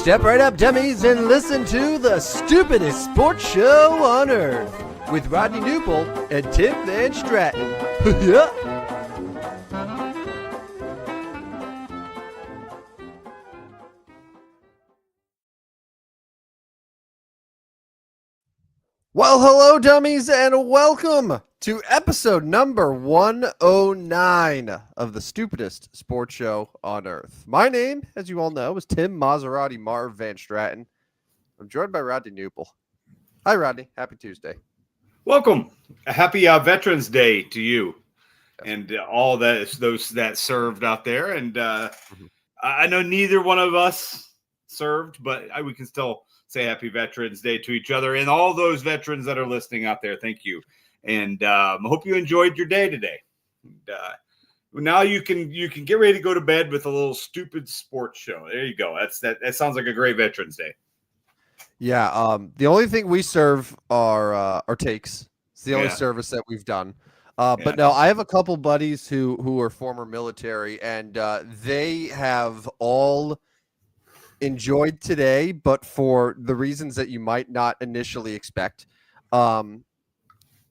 Step right up, dummies, and listen to the stupidest sports show on earth with Rodney Newpol and Tim Van Stratton. Yeah. Well, hello, dummies, and welcome to episode number 109 of the stupidest sports show on earth. My name, as you all know, is Tim Maserati Marv Van Stratton. I'm joined by Rodney Newpol. Hi, Rodney. Happy Tuesday. Welcome. A happy Veterans Day to you and all those that served out there. And I know neither one of us served, but we can still say happy Veterans Day to each other and all those veterans that are listening out there. Thank you. And I hope you enjoyed your day today. And, now you can get ready to go to bed with a little stupid sports show. There you go. That sounds like a great Veterans Day. Yeah. The only thing we serve are takes. It's the only service that we've done. But no, I have a couple buddies who are former military, and they have all enjoyed today, but for the reasons that you might not initially expect.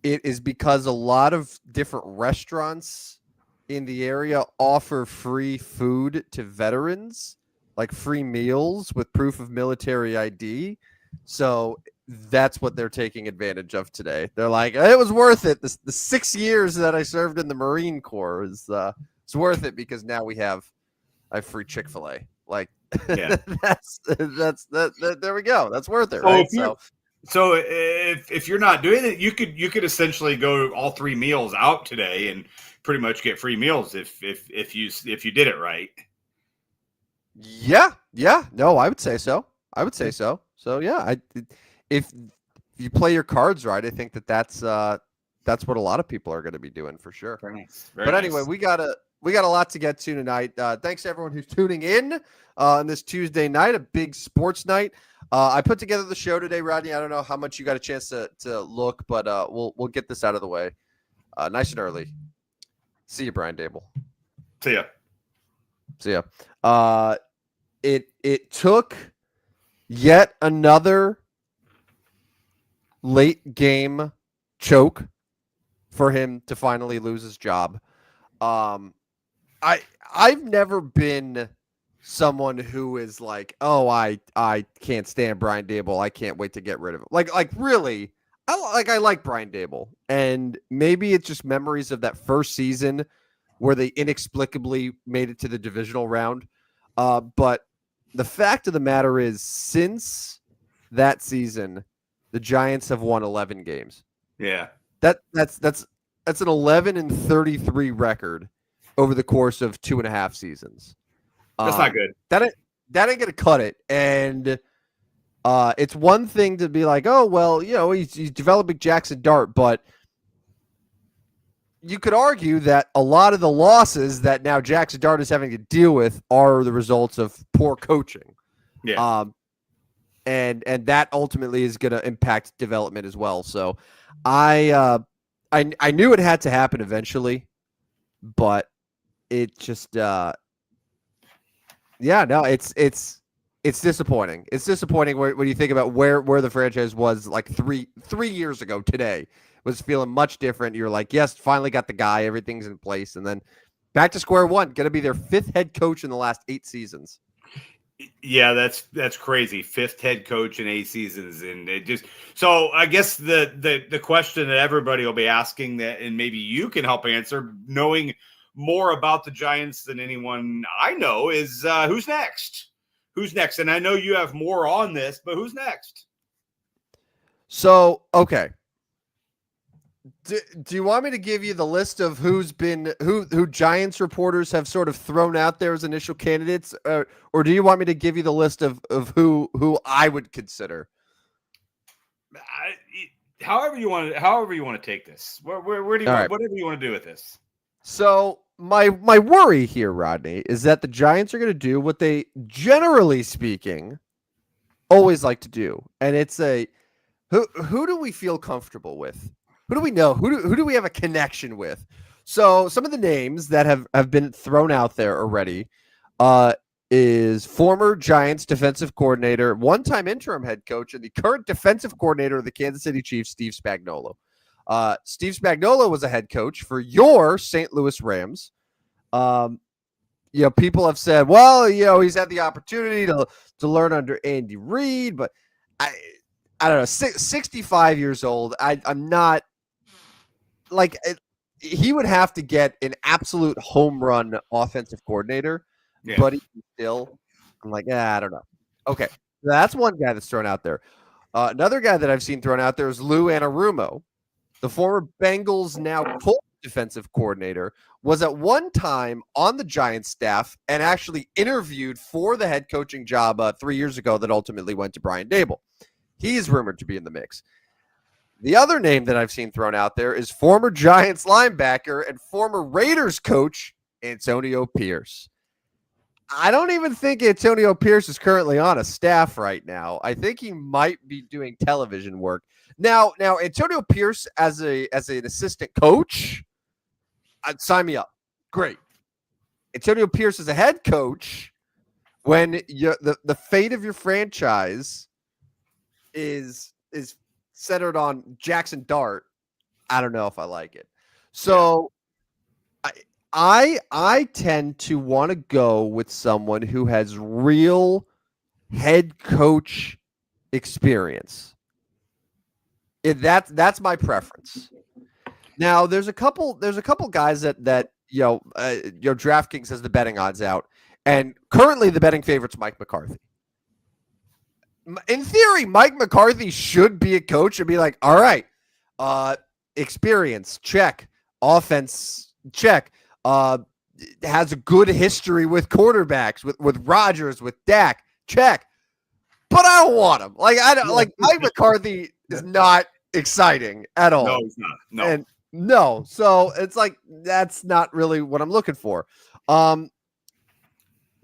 It is because a lot of different restaurants in the area offer free food to veterans, like free meals with proof of military ID. So that's what they're taking advantage of today. They're like, it was worth it. The 6 years that I served in the Marine Corps is it's worth it because now I have free Chick-fil-A. Like, yeah. that's there we go. That's worth it, right? So if you're not doing it, you could essentially go all three meals out today and pretty much get free meals if you did it right. Yeah. No, I would say so. So yeah, if you play your cards right, I think that's what a lot of people are going to be doing for sure. Very nice. But anyway, we got a lot to get to tonight. Thanks to everyone who's tuning in on this Tuesday night, a big sports night. I put together the show today, Rodney. I don't know how much you got a chance to look, but we'll get this out of the way nice and early. See you, Brian Dable. See ya. It took yet another late game choke for him to finally lose his job. I've never been someone who is like, oh, I can't stand Brian Dable. I can't wait to get rid of him. Like really, I like Brian Dable, and maybe it's just memories of that first season where they inexplicably made it to the divisional round. But the fact of the matter is, since that season, the Giants have won 11 games. Yeah, that's an 11-33 record over the course of 2.5 seasons. That's not good. That ain't gonna cut it. And it's one thing to be like, oh well, he's developing Jackson Dart, but you could argue that a lot of the losses that now Jackson Dart is having to deal with are the results of poor coaching. Yeah. And that ultimately is going to impact development as well. So I knew it had to happen eventually, but it just it's disappointing. It's disappointing when you think about where the franchise was like three years ago today. Was feeling much different. You're like, yes, finally got the guy. Everything's in place. And then back to square one. Going to be their 5th head coach in the last 8 seasons. Yeah, that's crazy. 5th head coach in 8 seasons. And it just – so I guess the question that everybody will be asking that, and maybe you can help answer, knowing more about the Giants than anyone I know, is who's next? Who's next? And I know you have more on this, but who's next? So, okay. Do you want me to give you the list of who Giants reporters have sort of thrown out there as initial candidates, or do you want me to give you the list of who I would consider? However you want to take this. Where do you want, whatever you want to do with this. So my worry here, Rodney, is that the Giants are going to do what they, generally speaking, always like to do, and it's who do we feel comfortable with? Who do we know? Who do we have a connection with? So some of the names that have been thrown out there already is former Giants defensive coordinator, one-time interim head coach, and the current defensive coordinator of the Kansas City Chiefs, Steve Spagnuolo. Steve Spagnuolo was a head coach for your St. Louis Rams. People have said, well, he's had the opportunity to learn under Andy Reid, but I don't know, 65 years old. I'm not like he would have to get an absolute home run offensive coordinator, but he still, I'm like, I don't know. Okay, that's one guy that's thrown out there. Another guy that I've seen thrown out there is Lou Anarumo, the former Bengals, now Colts defensive coordinator, was at one time on the Giants staff and actually interviewed for the head coaching job 3 years ago that ultimately went to Brian Daboll. He's rumored to be in the mix. The other name that I've seen thrown out there is former Giants linebacker and former Raiders coach Antonio Pierce. I don't even think Antonio Pierce is currently on a staff right now. I think he might be doing television work. Now Antonio Pierce as an assistant coach, I'd sign me up. Great. Antonio Pierce as a head coach, when the fate of your franchise is centered on Jackson Dart, I don't know if I like it. So I tend to want to go with someone who has real head coach experience. That's my preference. Now there's a couple guys that DraftKings has the betting odds out, and currently the betting favorite's Mike McCarthy. In theory, Mike McCarthy should be a coach and be like, all right, experience, check. Offense, check. Has a good history with quarterbacks, with Rodgers, with Dak, check. But I don't want him. Mike McCarthy is not exciting at all. No, he's not. No. So it's like, that's not really what I'm looking for.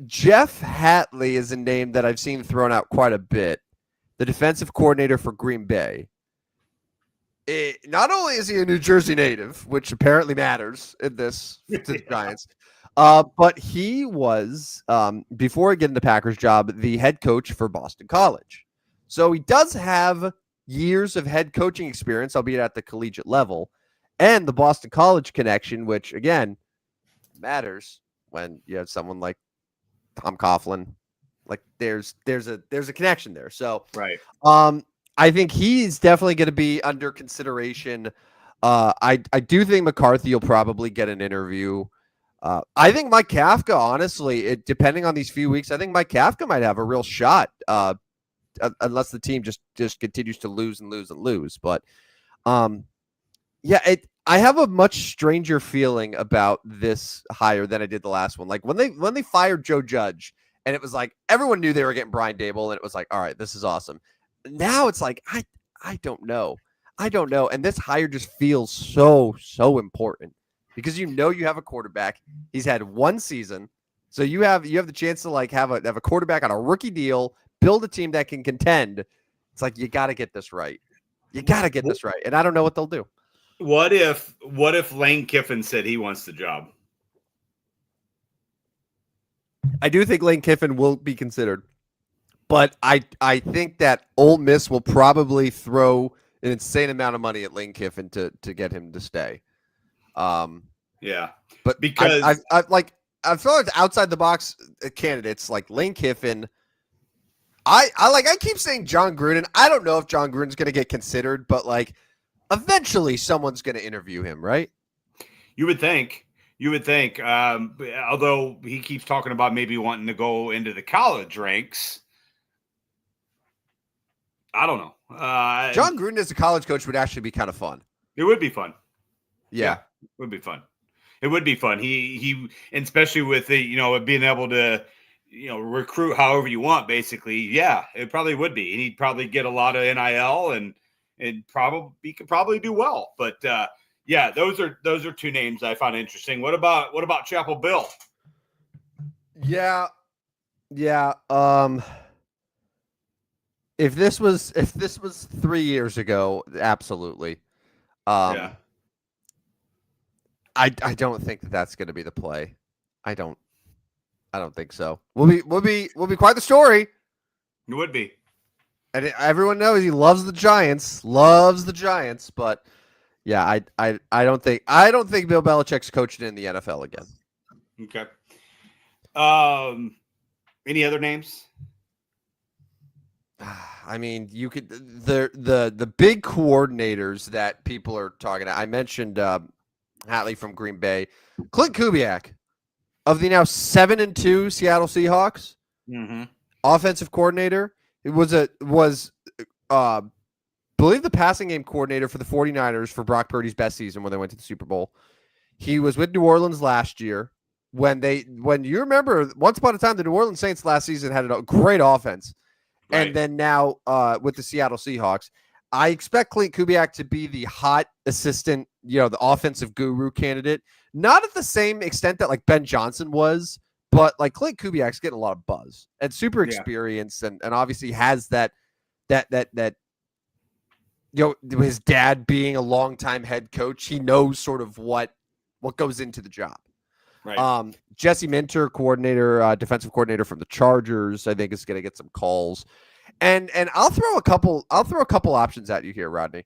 Jeff Hatley is a name that I've seen thrown out quite a bit. The defensive coordinator for Green Bay. Not only is he a New Jersey native, which apparently matters in this to the Giants, but he was, before getting the Packers job, the head coach for Boston College. So he does have years of head coaching experience, albeit at the collegiate level, and the Boston College connection, which, again, matters when you have someone like Tom Coughlin. Like there's a connection there. So right. I think he's definitely going to be under consideration. I do think McCarthy will probably get an interview. I think Mike Kafka, honestly, depending on these few weeks, I think Mike Kafka might have a real shot. Unless the team just continues to lose and lose and lose. But I have a much stranger feeling about this hire than I did the last one. Like when they fired Joe Judge, and it was like everyone knew they were getting Brian Daboll, and it was like, all right, this is awesome. Now it's like I don't know, and this hire just feels so important because you have a quarterback. He's had one season, so you have the chance to have a quarterback on a rookie deal, build a team that can contend. It's like you got to get this right. And I don't know what they'll do. What if Lane Kiffin said he wants the job? I do think Lane Kiffin will be considered, but I think that Ole Miss will probably throw an insane amount of money at Lane Kiffin to get him to stay. But because I've thought outside the box candidates like Lane Kiffin. I keep saying John Gruden. I don't know if John Gruden's going to get considered, but eventually someone's going to interview him, right? You would think. Although he keeps talking about maybe wanting to go into the college ranks. I don't know. John Gruden as a college coach would actually be kind of fun. It would be fun. Yeah, it would be fun. It would be fun. He and especially with the, being able to, recruit however you want, basically. Yeah, it probably would be. And he'd probably get a lot of NIL and he could probably do well. But yeah, those are two names I found interesting. What about Chapel Bill? Yeah. If this was 3 years ago, absolutely. I don't think that's going to be the play. I don't. I don't think so. Will be quite the story. It would be. And everyone knows he loves the Giants. But yeah, I don't think Bill Belichick's coaching in the NFL again. Okay. Any other names? I mean, you could the big coordinators that people are talking about. I mentioned Hatley from Green Bay, Clint Kubiak of the now 7-2 Seattle Seahawks, offensive coordinator. It was believe the passing game coordinator for the 49ers for Brock Purdy's best season when they went to the Super Bowl. He was with New Orleans last year when you remember once upon a time the New Orleans Saints last season had a great offense. Right. And then now with the Seattle Seahawks, I expect Clint Kubiak to be the hot assistant, the offensive guru candidate. Not at the same extent that like Ben Johnson was, but like Clint Kubiak's getting a lot of buzz and super experienced, and obviously has that his dad being a longtime head coach, he knows sort of what goes into the job. Right. Jesse Minter, defensive coordinator from the Chargers, I think is going to get some calls. And I'll throw a couple options at you here, Rodney.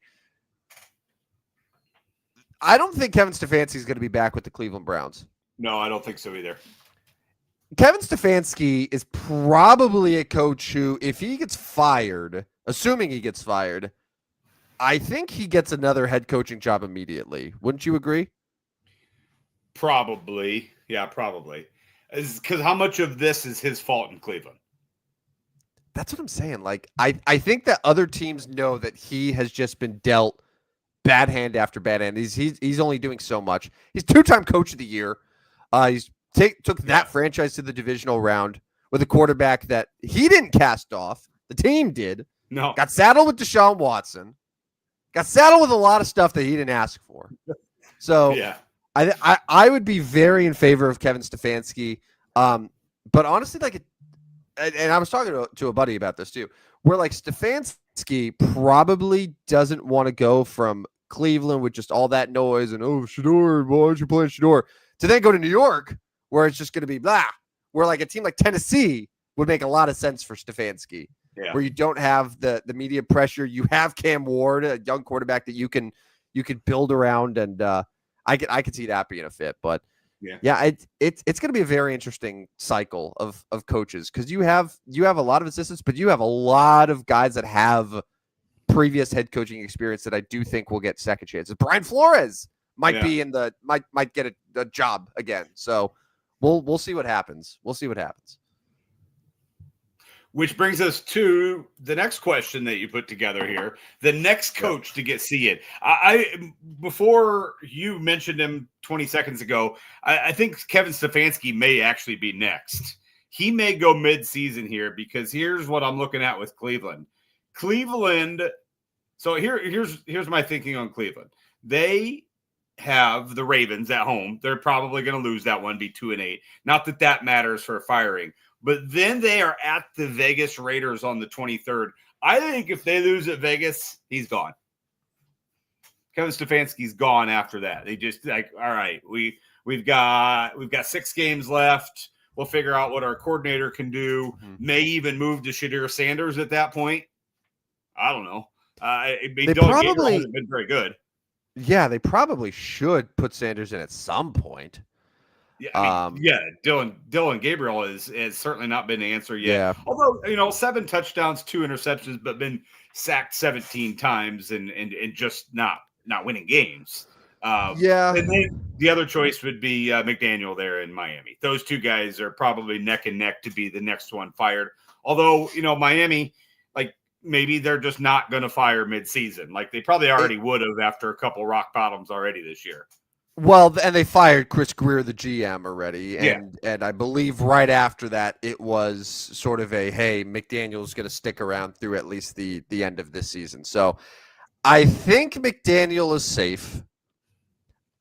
I don't think Kevin Stefanski is going to be back with the Cleveland Browns. No, I don't think so either. Kevin Stefanski is probably a coach who, if he gets fired, assuming he gets fired, I think he gets another head coaching job immediately. Wouldn't you agree? Probably. Yeah, probably. Because how much of this is his fault in Cleveland? That's what I'm saying. Like, I think that other teams know that he has just been dealt bad hand after bad hand. He's only doing so much. He's 2-time coach of the year. He's took that franchise to the divisional round with a quarterback that he didn't cast off. The team did. No. Got saddled with Deshaun Watson. Got saddled with a lot of stuff that he didn't ask for. So yeah. I would be very in favor of Kevin Stefanski. But honestly, and I was talking to a buddy about this too, where like Stefanski probably doesn't want to go from Cleveland with just all that noise and Shador, why aren't you playing Shador? To then go to New York where it's just going to be blah. Where like a team like Tennessee would make a lot of sense for Stefanski. Yeah. Where you don't have the media pressure, you have Cam Ward, a young quarterback that you can build around, and I could see that being a fit. But yeah, it's going to be a very interesting cycle of coaches because you have a lot of assistants, but you have a lot of guys that have previous head coaching experience that I do think will get second chances. Brian Flores might be in might get a job again. So we'll see what happens. Which brings us to the next question that you put together here. The next coach to get seated. I before you mentioned him 20 seconds ago, I think Kevin Stefanski may actually be next. He may go mid-season here because here's what I'm looking at with Cleveland. So here's my thinking on Cleveland. They have the Ravens at home. They're probably going to lose that one, be 2-8. Not that matters for firing. But then they are at the Vegas Raiders on the 23rd. I think if they lose at Vegas, he's gone. Kevin Stefanski's gone after that. They just all right, we've got 6 games left. We'll figure out what our coordinator can do. Mm-hmm. May even move to Shadir Sanders at that point. I don't know. Dylan Gabriel hasn't been very good. Yeah, they probably should put Sanders in at some point. Yeah, Dylan Gabriel has certainly not been the answer yet. Yeah. Although, 7 touchdowns, 2 interceptions, but been sacked 17 times and just not winning games. And then the other choice would be McDaniel there in Miami. Those two guys are probably neck and neck to be the next one fired. Although, Miami, maybe they're just not going to fire midseason. They probably already would have after a couple rock bottoms already this year. Well, and they fired Chris Greer, the GM, already. And I believe right after that, it was sort of hey, McDaniel's going to stick around through at least the end of this season. So I think McDaniel is safe.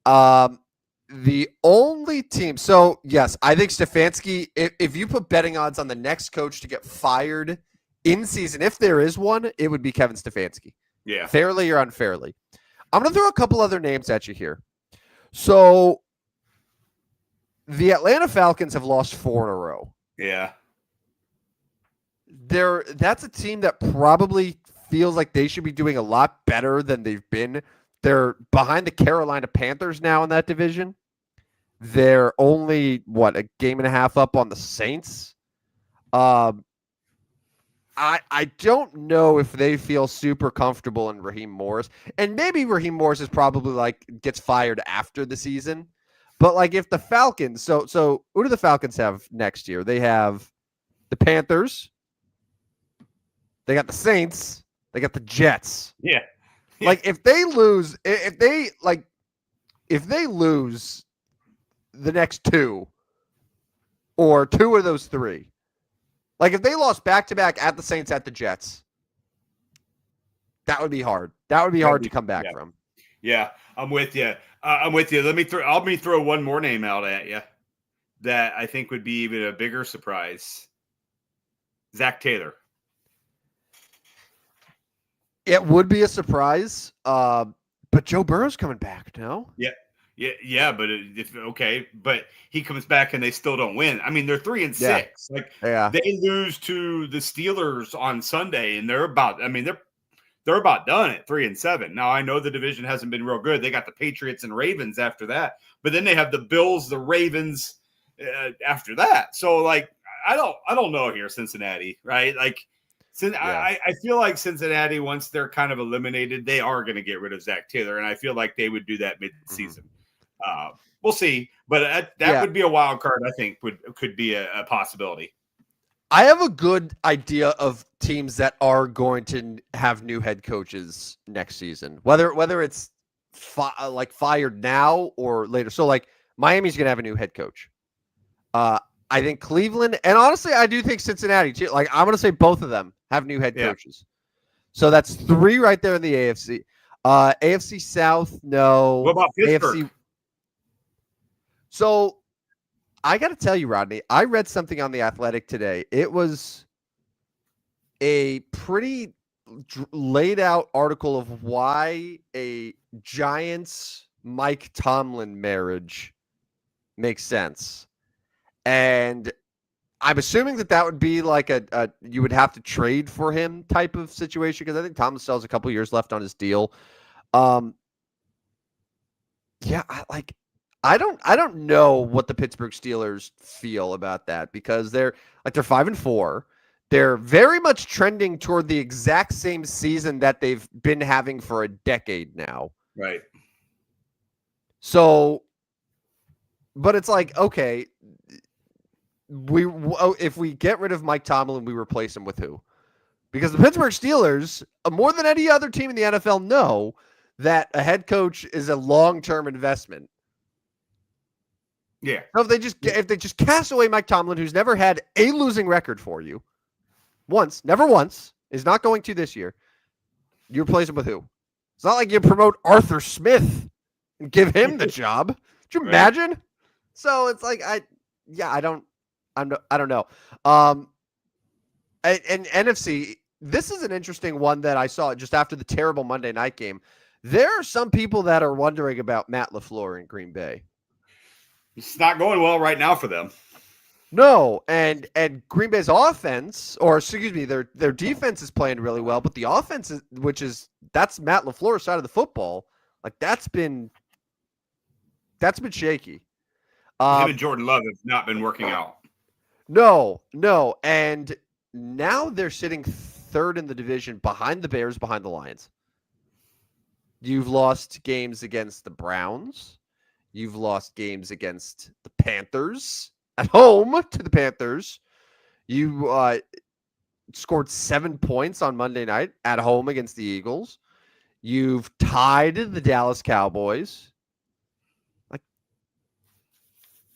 The only team. So, yes, I think Stefanski, if you put betting odds on the next coach to get fired in season, if there is one, it would be Kevin Stefanski. Yeah. Fairly or unfairly. I'm going to throw a couple other names at you here. So the Atlanta Falcons have lost 4 in a row. Yeah. That's a team that probably feels like they should be doing a lot better than they've been. They're behind the Carolina Panthers now in that division. They're only, a game and a half up on the Saints. I don't know if they feel super comfortable in Raheem Morris. And maybe Raheem Morris is probably gets fired after the season. But if the Falcons, so who do the Falcons have next year? They have the Panthers. They got the Saints. They got the Jets. Yeah. If they lose, if they lose the next 2 or 2 of those 3, if they lost back-to-back at the Saints, at the Jets, that would be hard. That would be hard to come back from. Yeah, I'm with you. I'm with you. Let me throw one more name out at you that I think would be even a bigger surprise. Zach Taylor. It would be a surprise, but Joe Burrow's coming back, no? Yeah, but he comes back and they still don't win. I mean, they're 3-6. They lose to the Steelers on Sunday, and they're about done at 3-7. Now I know the division hasn't been real good. They got the Patriots and Ravens after that, but then they have the Bills, the Ravens after that. So I don't know here, Cincinnati, right? I feel like Cincinnati, once they're kind of eliminated, they are going to get rid of Zach Taylor, and I feel like they would do that mid-season. We'll see, but that would be a wild card. I think could be a possibility. I have a good idea of teams that are going to have new head coaches next season, whether it's fired now or later. So Miami's going to have a new head coach. I think Cleveland, and honestly, I do think Cincinnati too. I'm going to say both of them have new head coaches. So that's 3 right there in the AFC. AFC South, no. What about Pittsburgh? AFC. So I got to tell you, Rodney, I read something on The Athletic today. It was a pretty laid out article of why a Giants Mike Tomlin marriage makes sense. And I'm assuming that would be a you would have to trade for him type of situation, because I think Tomlin still has a couple years left on his deal. I don't know what the Pittsburgh Steelers feel about that, because they're 5-4. They're very much trending toward the exact same season that they've been having for a decade now. Right. So, but it's okay, if we get rid of Mike Tomlin, we replace him with who? Because the Pittsburgh Steelers, more than any other team in the NFL, know that a head coach is a long-term investment. Yeah. So if they just cast away Mike Tomlin, who's never had a losing record for you, never once, is not going to this year, you replace him with who? It's not like you promote Arthur Smith and give him the job. Could you imagine? So it's I don't know. And NFC, this is an interesting one that I saw just after the terrible Monday night game. There are some people that are wondering about Matt LaFleur in Green Bay. It's not going well right now for them. No, and Green Bay's offense, or excuse me, their defense is playing really well, but the offense that's Matt LaFleur's side of the football. That's been shaky. Him and Jordan Love have not been working out. No, and now they're sitting 3rd in the division, behind the Bears, behind the Lions. You've lost games against the Browns. You've lost games against the Panthers at home to the Panthers. You scored 7 points on Monday night at home against the Eagles. You've tied the Dallas Cowboys.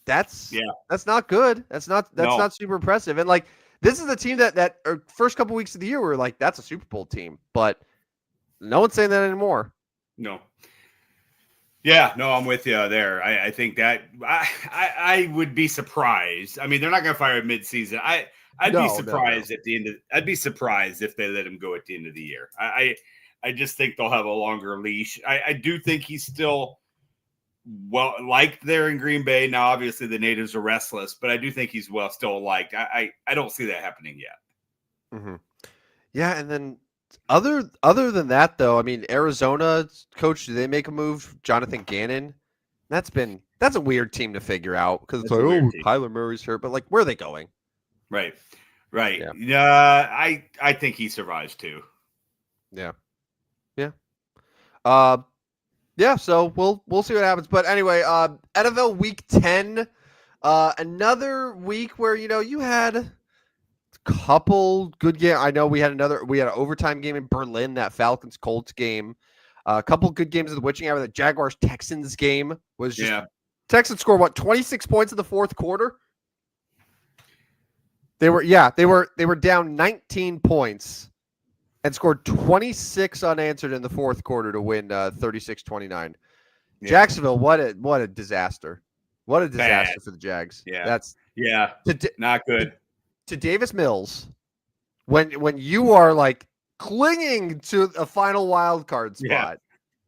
That's not good. That's not super impressive. And this is a team that first couple weeks of the year were that's a Super Bowl team, but no one's saying that anymore. No. Yeah, no, I'm with you there. I think that I would be surprised. I mean, they're not going to fire him mid-season. I'd be surprised at the end of. I'd be surprised if they let him go at the end of the year. I just think they'll have a longer leash. I do think he's still well liked there in Green Bay. Now, obviously, the natives are restless, but I do think he's still liked. I don't see that happening yet. Mm-hmm. Yeah, and then other than that, though, I mean, Arizona coach, do they make a move? Jonathan Gannon. That's a weird team to figure out because it's like, oh, Kyler Murray's hurt, but like, where are they going? Right. Yeah. I think he survives too. Yeah. Yeah. So we'll see what happens. But anyway, NFL Week 10, another week where you had a couple good games. I know we had an overtime game in Berlin, that Falcons Colts game. A couple good games of the witching hour. The Jaguars Texans game was just Texans scored 26 points in the fourth quarter. They were down 19 points and scored 26 unanswered in the fourth quarter to win 36-29. Yeah. Jacksonville, what a disaster. What a disaster for the Jags. Yeah. That's not good. To Davis Mills, when you are like clinging to a final wild card spot.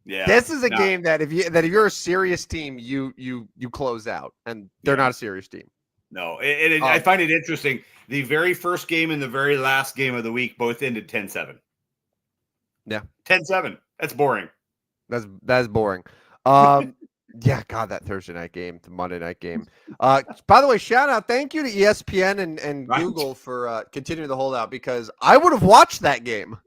Yeah. This is a game that if you're a serious team, you close out, and they're not a serious team. No, I find it interesting. The very first game and the very last game of the week both ended 10-7. Yeah. 10-7. That's boring. That's boring. Yeah, God, that Thursday night game, the Monday night game. By the way, shout out, thank you to ESPN and Google for continuing the holdout, because I would have watched that game.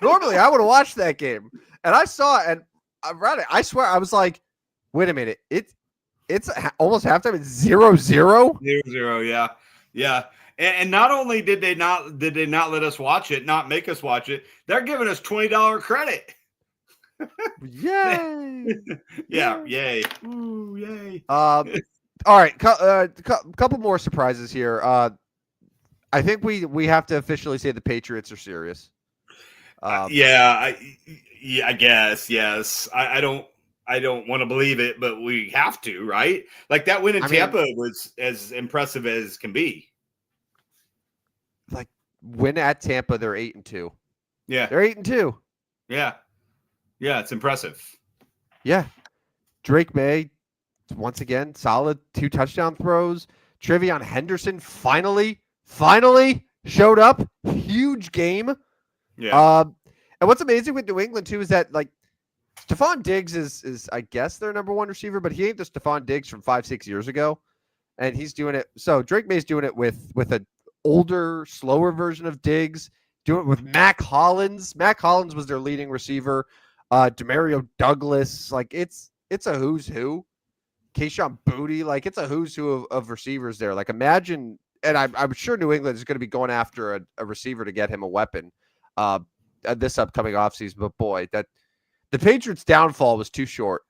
Normally, I would have watched that game. And I saw it, and I read it. I swear, I was like, wait a minute. It's almost halftime. It's 0-0. 0-0, yeah. And not only did they not let us watch it, not make us watch it, they're giving us $20 credit. Yay! Yeah, yay! Ooh, yay! All right, couple more surprises here. I think we have to officially say the Patriots are serious. I guess yes. I don't want to believe it, but we have to, right? Like that win in Tampa was as impressive as can be. Like win at Tampa, they're 8-2. Yeah, they're 8-2. Yeah, it's impressive. Yeah, Drake May, once again, solid 2 touchdown throws. Trevion Henderson finally showed up. Huge game. Yeah. And what's amazing with New England too is that like Stephon Diggs is I guess their number one receiver, but he ain't the Stephon Diggs from 5-6 years ago, and he's doing it. So Drake May's doing it with an older, slower version of Diggs. Doing it with Mac Hollins. Mac Hollins was their leading receiver. Demario Douglas, like it's a who's who. Kayshon Boutte, like it's a who's who of receivers there. Like imagine, and I'm sure New England is going to be going after a receiver to get him a weapon this upcoming offseason. But boy, that the Patriots' downfall was too short.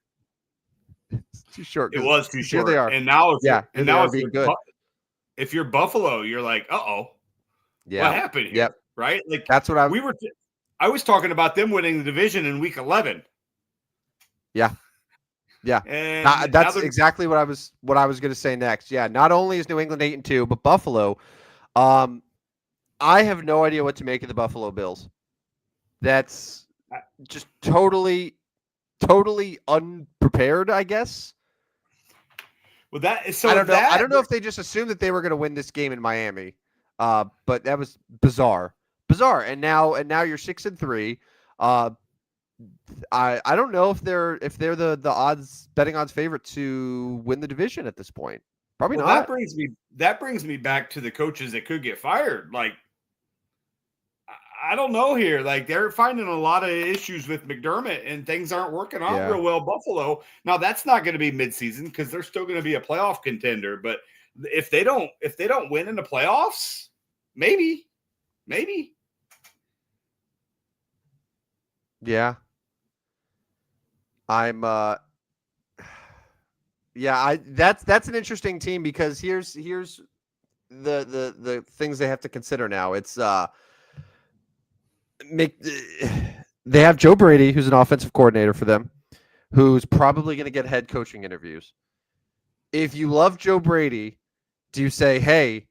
It's too short. It was too short. Here they are. And now, if you're Buffalo, you're like, what happened here? Yep. Right? Like that's what I was talking about them winning the division in week 11. Yeah. And that's exactly what I was going to say next. Yeah. Not only is New England 8-2, but Buffalo, I have no idea what to make of the Buffalo Bills. That's just totally unprepared, I guess. Well, that is so. I don't know if they just assumed that they were going to win this game in Miami, but that was bizarre. And now you're 6-3. I don't know if they're the betting odds favorite to win the division at this point. Probably not. That brings me back to the coaches that could get fired. Like, I don't know here. Like they're finding a lot of issues with McDermott and things aren't working out real well. Buffalo. Now that's not going to be midseason because they're still going to be a playoff contender. But if they don't win in the playoffs, maybe. Yeah. That's an interesting team because here's the things they have to consider now. It's they have Joe Brady, who's an offensive coordinator for them, who's probably going to get head coaching interviews. If you love Joe Brady, do you say, hey,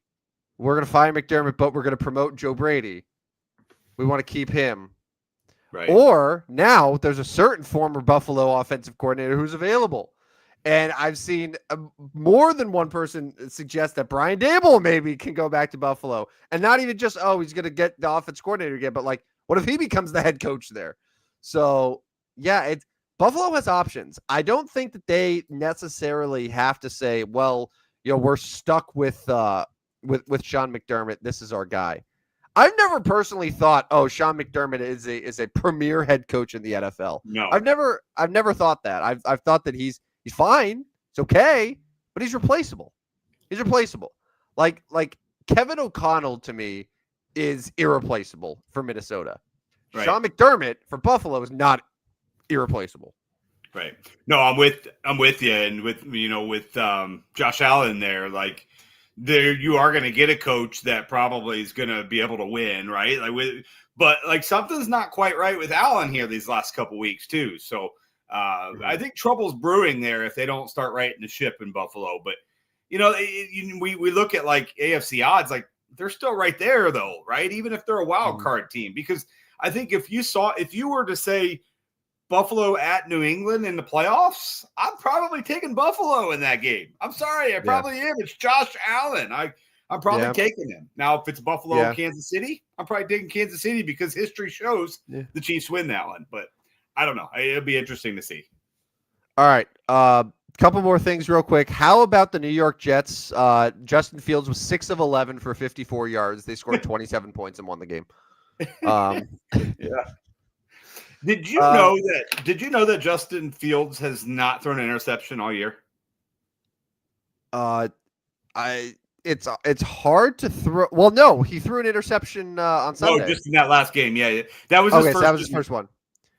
we're going to fire McDermott, but we're going to promote Joe Brady? We want to keep him. Right. Or now there's a certain former Buffalo offensive coordinator who's available. And I've seen more than one person suggest that Brian Dable maybe can go back to Buffalo. And not even just, he's going to get the offense coordinator again, but like, what if he becomes the head coach there? So, yeah, Buffalo has options. I don't think that they necessarily have to say, well, we're stuck with Sean McDermott. This is our guy. I've never personally thought, Sean McDermott is a premier head coach in the NFL. No, I've never thought that. I've thought that he's fine. It's okay, but he's replaceable. He's replaceable. Like Kevin O'Connell to me is irreplaceable for Minnesota. Right. Sean McDermott for Buffalo is not irreplaceable. Right. No, I'm with you, and with Josh Allen there, like there you are going to get a coach that probably is going to be able to win, right? But something's not quite right with Allen here these last couple weeks too. So I think trouble's brewing there if they don't start righting the ship in Buffalo. But we look at AFC odds, they're still right there though, right? Even if they're a wild card team, because I think if you were to say Buffalo at New England in the playoffs, I'm probably taking Buffalo in that game. I'm sorry, I probably am. It's Josh Allen. I'm probably taking him. Now, if it's Buffalo, Kansas City, I'm probably taking Kansas City because history shows the Chiefs win that one. But I don't know. It'll be interesting to see. All right. Couple more things real quick. How about the New York Jets? Justin Fields was 6 of 11 for 54 yards. They scored 27 points and won the game. Yeah. Did you know that Justin Fields has not thrown an interception all year? It's hard to throw. Well, no, he threw an interception on Sunday. Oh, just in that last game. Yeah. That was his first one.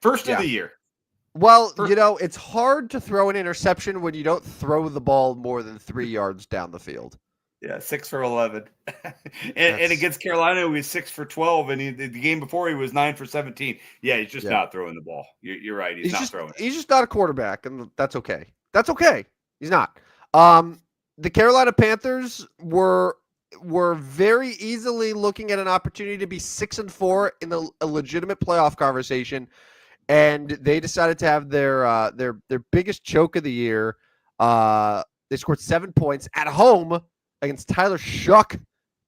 First of the year. Well, it's hard to throw an interception when you don't throw the ball more than 3 yards down the field. Yeah, 6 for 11. and against Carolina, he was 6 for 12. And the game before, he was 9 for 17. Yeah, he's just not throwing the ball. You're right. He's not throwing it. He's just not a quarterback, and that's okay. That's okay. He's not. The Carolina Panthers were very easily looking at an opportunity to be 6-4 in a legitimate playoff conversation, and they decided to have their biggest choke of the year. They scored 7 points at home against Tyler Shuck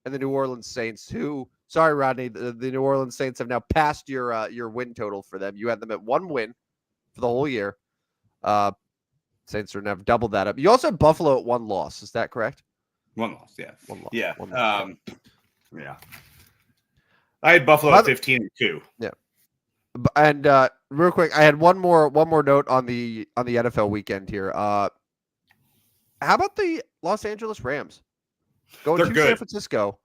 and the New Orleans Saints, who, sorry, Rodney, the New Orleans Saints have now passed your win total for them. You had them at 1 win for the whole year. Saints are now doubled that up. You also had Buffalo at 1 loss. Is that correct? 1 loss, yeah. 1 loss. Yeah. 1 loss. Yeah. I had Buffalo at 15-2. Yeah. And real quick, I had one more note on the NFL weekend here. How about the Los Angeles Rams? Going to San Francisco.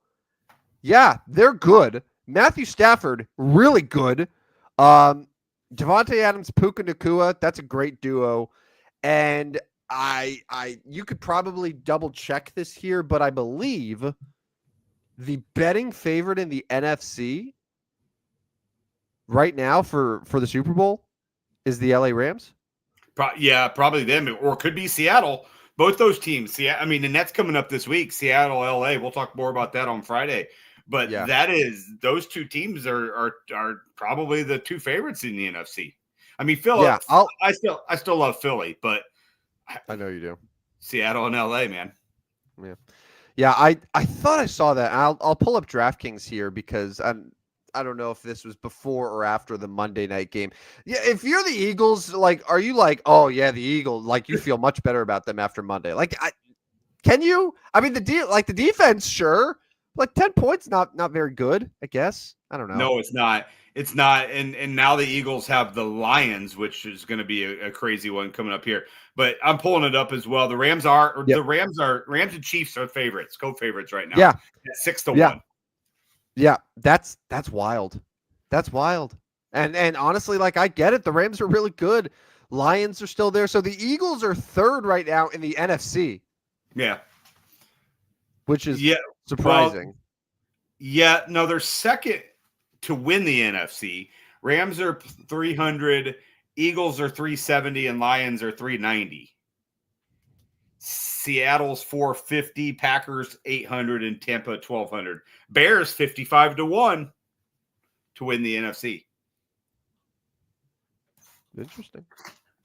Yeah, they're good. Matthew Stafford, really good. Devontae Adams, Puka Nacua, that's a great duo. And you could probably double check this here, but I believe the betting favorite in the NFC right now for the Super Bowl is the LA Rams. Probably them, or it could be Seattle. Both those teams. And that's coming up this week. Seattle, LA. We'll talk more about that on Friday. But those two teams are probably the two favorites in the NFC. I mean, Philly. Yeah, I still love Philly, but I know you do. Seattle and LA, man. Yeah. I thought I saw that. I'll pull up DraftKings here because I don't know if this was before or after the Monday night game. Yeah, if you're the Eagles, are you oh yeah, the Eagles, you feel much better about them after Monday? Can you? I mean, the defense, sure. 10 points, not very good, I guess. I don't know. No, it's not. It's not. And now the Eagles have the Lions, which is going to be a crazy one coming up here. But I'm pulling it up as well. The Rams and Chiefs are favorites, co-favorites right now. Yeah. 6-1. Yeah, that's wild. That's wild. And honestly, I get it. The Rams are really good. Lions are still there. So the Eagles are third right now in the NFC. Yeah. Which is surprising. No, they're second to win the NFC. Rams are 300, Eagles are 370, and Lions are 390. Seattle's 450, Packers 800, and Tampa 1200. Bears 55-1 to win the NFC. Interesting.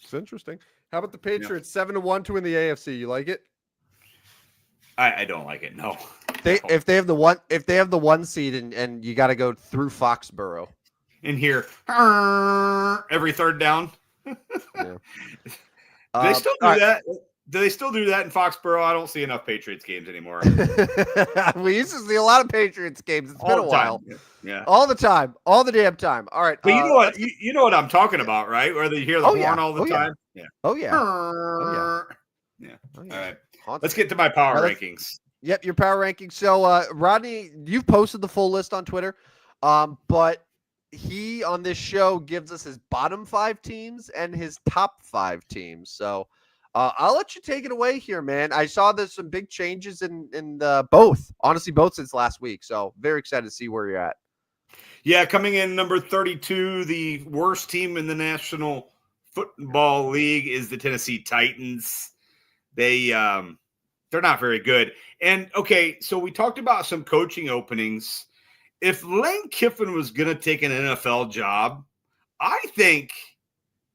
It's interesting. How about the Patriots 7-1 to win the AFC? You like it? I don't like it. No. If they have the one seed and you got to go through Foxborough. In here, every third down. Yeah. Do they still do that? Do they still do that in Foxborough? I don't see enough Patriots games anymore. We used to see a lot of Patriots games. It's been a while. Yeah. All the time. All the damn time. All right. But you know what? You know what I'm talking about, right? Where they hear the horn all the time. Yeah. Oh yeah. Yeah. All right. Let's get to my power rankings. Yep, your power rankings. So, Rodney, you've posted the full list on Twitter, but he on this show gives us his bottom 5 teams and his top 5 teams. So, I'll let you take it away here, man. I saw there's some big changes in both. Honestly, both since last week. So, very excited to see where you're at. Yeah, coming in number 32, the worst team in the National Football League is the Tennessee Titans. They're not very good. And, okay, so we talked about some coaching openings. If Lane Kiffin was going to take an NFL job, I think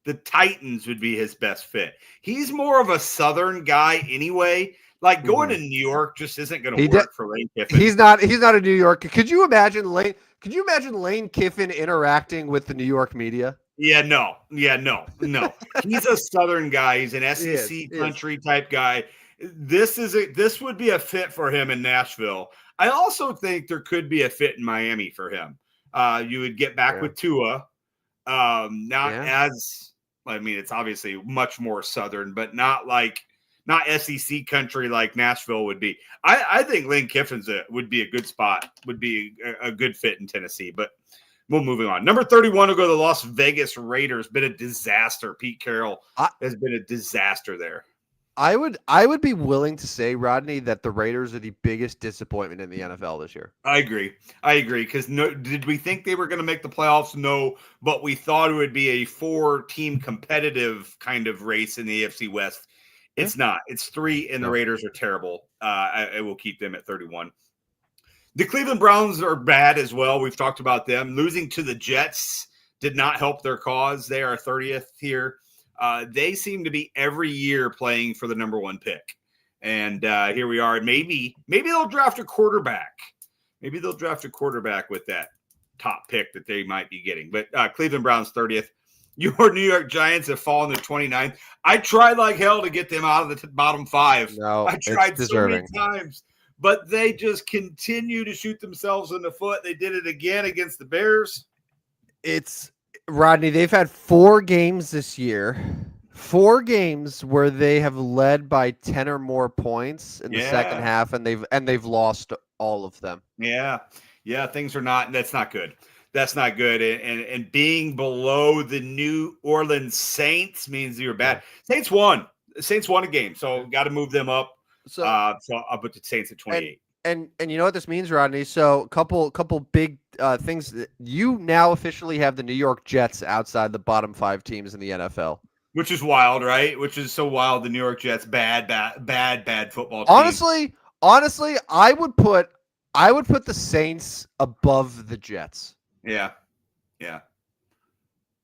the Titans would be his best fit. He's more of a Southern guy anyway. Like, going to New York just isn't going to work for Lane Kiffin. He's not a New Yorker. Could you imagine Lane Kiffin interacting with the New York media? Yeah, no. He's a Southern guy. He's an SEC country type guy. This would be a fit for him in Nashville. I also think there could be a fit in Miami for him. You would get back with Tua. It's obviously much more Southern, but not SEC country like Nashville would be. I think Lane Kiffin's would be a good spot, would be a good fit in Tennessee, but we're moving on. Number 31 will go to the Las Vegas Raiders. Been a disaster. Pete Carroll has been a disaster there. I would be willing to say, Rodney, that the Raiders are the biggest disappointment in the NFL this year. I agree. Because did we think they were going to make the playoffs? No, but we thought it would be a 4-team competitive kind of race in the AFC West. It's not. It's 3, and the Raiders are terrible. I will keep them at 31. The Cleveland Browns are bad as well. We've talked about them. Losing to the Jets did not help their cause. They are 30th here. They seem to be every year playing for the number 1 pick. And here we are. Maybe they'll draft a quarterback. Maybe they'll draft a quarterback with that top pick that they might be getting. But Cleveland Browns 30th. Your New York Giants have fallen to 29th. I tried like hell to get them out of the bottom 5. No, I tried so many times. But they just continue to shoot themselves in the foot. They did it again against the Bears. It's Rodney, they've had 4 games this year. 4 games where they have led by 10 or more points in the second half, and they've lost all of them. Yeah, things are not. That's not good. That's not good. And being below the New Orleans Saints means you're bad. Saints won a game, so got to move them up. So I'll put the Saints at 28. And you know what this means, Rodney? So couple big things. You now officially have the New York Jets outside the bottom 5 teams in the NFL. Which is wild, right? Which is so wild. The New York Jets, bad football team. Honestly, I would put the Saints above the Jets. Yeah.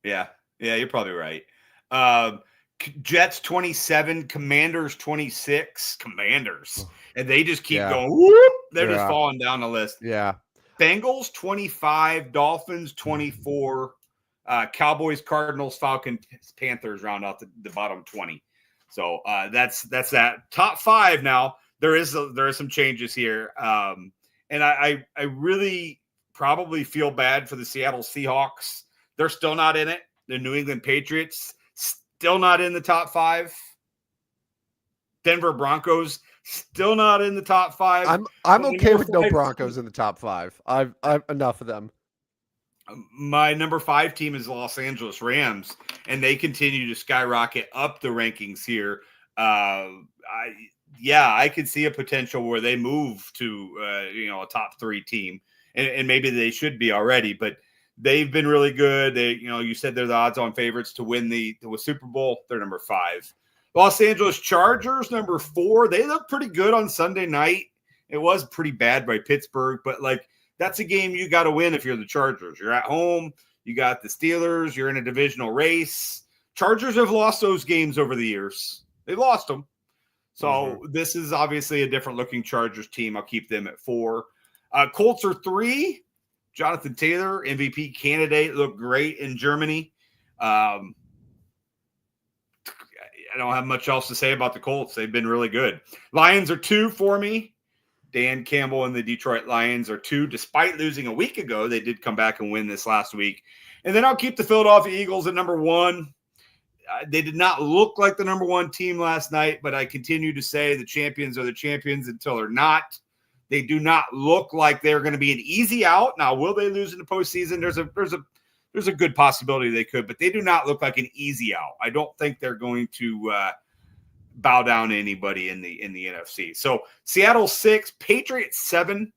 You're probably right. Jets 27, Commanders 26. Commanders. And they just keep going. Whoop, they're just falling down the list. Yeah. Bengals 25, Dolphins 24, Cowboys, Cardinals, Falcons, Panthers round out the bottom 20. So that's that. Top 5 now. There is some changes here. And I really probably feel bad for the Seattle Seahawks. They're still not in it. The New England Patriots still not in the top 5. Denver Broncos still not in the top 5. I'm okay with no Broncos in the top 5. I've enough of them. My number 5 team is Los Angeles Rams, and they continue to skyrocket up the rankings here. I could see a potential where they move to a top 3 team, and maybe they should be already, but they've been really good. They, you said they're the odds-on favorites to win the Super Bowl. They're number 5. Los Angeles Chargers, number 4. They look pretty good on Sunday night. It was pretty bad by Pittsburgh, but that's a game you got to win if you're the Chargers. You're at home. You got the Steelers. You're in a divisional race. Chargers have lost those games over the years. They lost them. So this is obviously a different looking Chargers team. I'll keep them at 4. Colts are 3. Jonathan Taylor, MVP candidate, looked great in Germany. I don't have much else to say about the Colts. They've been really good. Lions are 2 for me. Dan Campbell and the Detroit Lions are 2. Despite losing a week ago, they did come back and win this last week. And then I'll keep the Philadelphia Eagles at number 1. They did not look like the number 1 team last night, but I continue to say the champions are the champions until they're not. They do not look like they're going to be an easy out. Now, will they lose in the postseason? There's a good possibility they could, but they do not look like an easy out. I don't think they're going to bow down to anybody in the NFC. So Seattle 6, Patriots 7,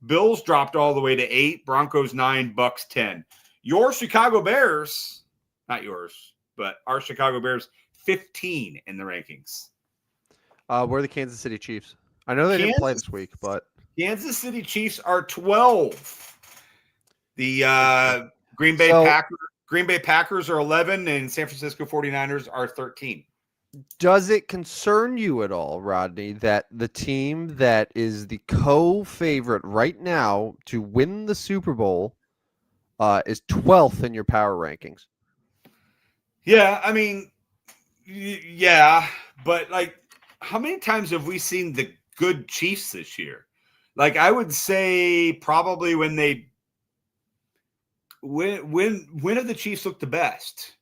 Bills dropped all the way to 8, Broncos 9, Bucks 10. Your Chicago Bears, not yours, but our Chicago Bears 15 in the rankings. We're the Kansas City Chiefs. I know they didn't play this week, but Kansas City Chiefs are 12. The Green Bay Packers are 11, and San Francisco 49ers are 13. Does it concern you at all, Rodney, that the team that is the co-favorite right now to win the Super Bowl is 12th in your power rankings? Yeah, I mean, yeah, but like, how many times have we seen the good Chiefs this year? Like, I would say probably when have the Chiefs looked the best?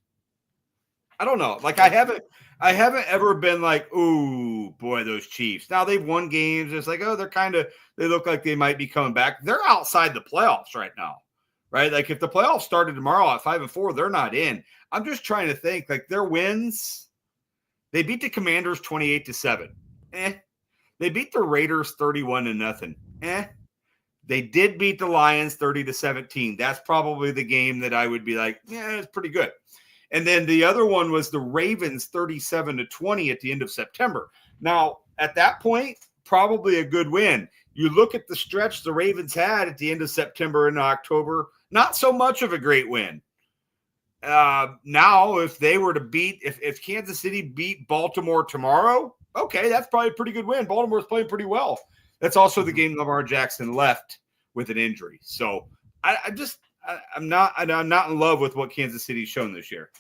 I don't know. Like, I haven't ever been like, ooh, boy, those Chiefs. Now they've won games. It's like, oh, they look like they might be coming back. They're outside the playoffs right now, right? Like, if the playoffs started tomorrow at 5-4, they're not in. I'm just trying to think, like, their wins. They beat the Commanders 28-7. They beat the Raiders 31-0. They did beat the Lions 30-17. That's probably the game that I would be like, yeah, it's pretty good. And then the other one was the Ravens 37-20 at the end of September. Now, at that point, probably a good win. You look at the stretch the Ravens had at the end of September and October, not so much of a great win. Now, if they were to if Kansas City beat Baltimore tomorrow, okay, that's probably a pretty good win. Baltimore's playing pretty well. That's also the game Lamar Jackson left with an injury. So I'm not in love with what Kansas City's shown this year.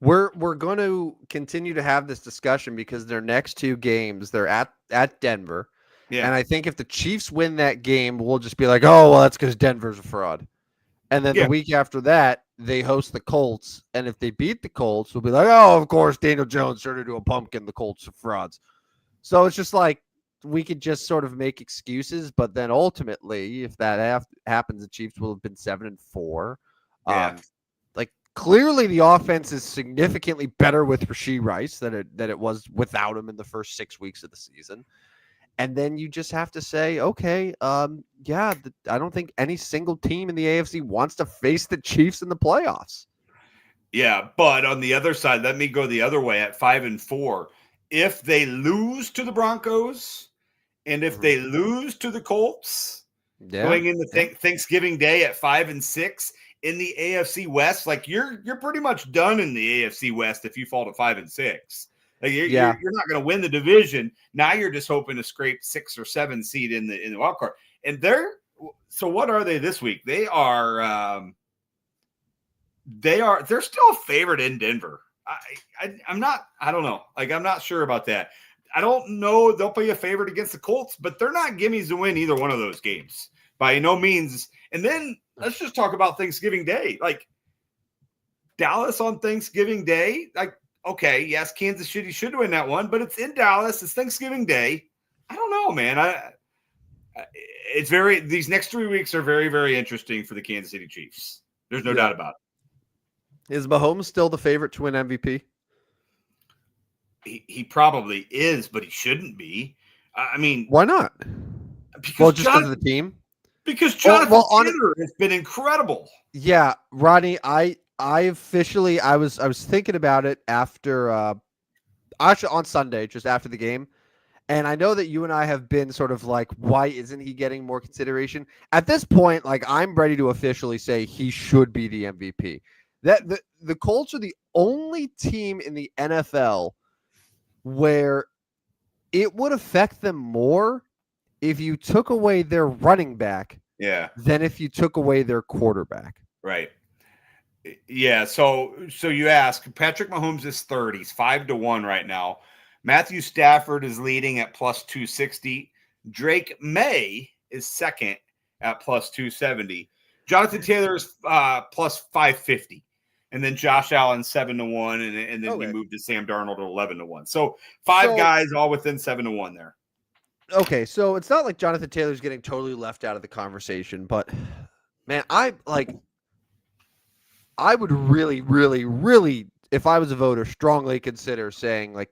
We're going to continue to have this discussion because their next 2 games, they're at Denver. Yeah. And I think if the Chiefs win that game, we'll just be like, oh, well, that's because Denver's a fraud. And then the week after that, they host the Colts. And if they beat the Colts, we'll be like, oh, of course, Daniel Jones turned into a pumpkin. The Colts are frauds. So it's just like we could just sort of make excuses. But then ultimately, if that happens, the Chiefs will have been 7-4. Yeah. Like, clearly the offense is significantly better with Rashee Rice than it was without him in the first 6 weeks of the season. And then you just have to say, okay, I don't think any single team in the AFC wants to face the Chiefs in the playoffs. Yeah, but on the other side, let me go the other way at 5-4. If they lose to the Broncos and if they lose to the Colts, going into Thanksgiving Day at 5-6 in the AFC West, like you're pretty much done in the AFC West if you fall to 5-6. Like you're not going to win the division. Now you're just hoping to scrape 6 or 7 seed in the wild card. And so what are they this week? They're still a favorite in Denver. I don't know. Like, I'm not sure about that. I don't know. They'll play a favorite against the Colts, but they're not gimmies to win either one of those games by no means. And then let's just talk about Thanksgiving Day. Like, Dallas on Thanksgiving Day, like, okay, yes, Kansas City should win that one, but it's in Dallas. It's Thanksgiving Day. I don't know, man. These next 3 weeks are very, very interesting for the Kansas City Chiefs. There's no doubt about it. Is Mahomes still the favorite to win MVP? He probably is, but he shouldn't be. I mean, why not? Because because of the team. Because Jonathan Taylor has been incredible. Yeah, Rodney, I was thinking about it after actually on Sunday, just after the game. And I know that you and I have been sort of like, why isn't he getting more consideration? At this point, like, I'm ready to officially say he should be the MVP. That the Colts are the only team in the NFL where it would affect them more if you took away their running back than if you took away their quarterback. Right. Yeah. So you ask, Patrick Mahomes is 30. He's 5-1 right now. Matthew Stafford is leading at plus 260. Drake May is second at plus 270. Jonathan Taylor is plus 550. And then Josh Allen 7-1. And then we moved to Sam Darnold to 11-1. So five guys all within 7-1 there. Okay, so it's not like Jonathan Taylor's getting totally left out of the conversation, but man, I would really, really, really, if I was a voter, strongly consider saying like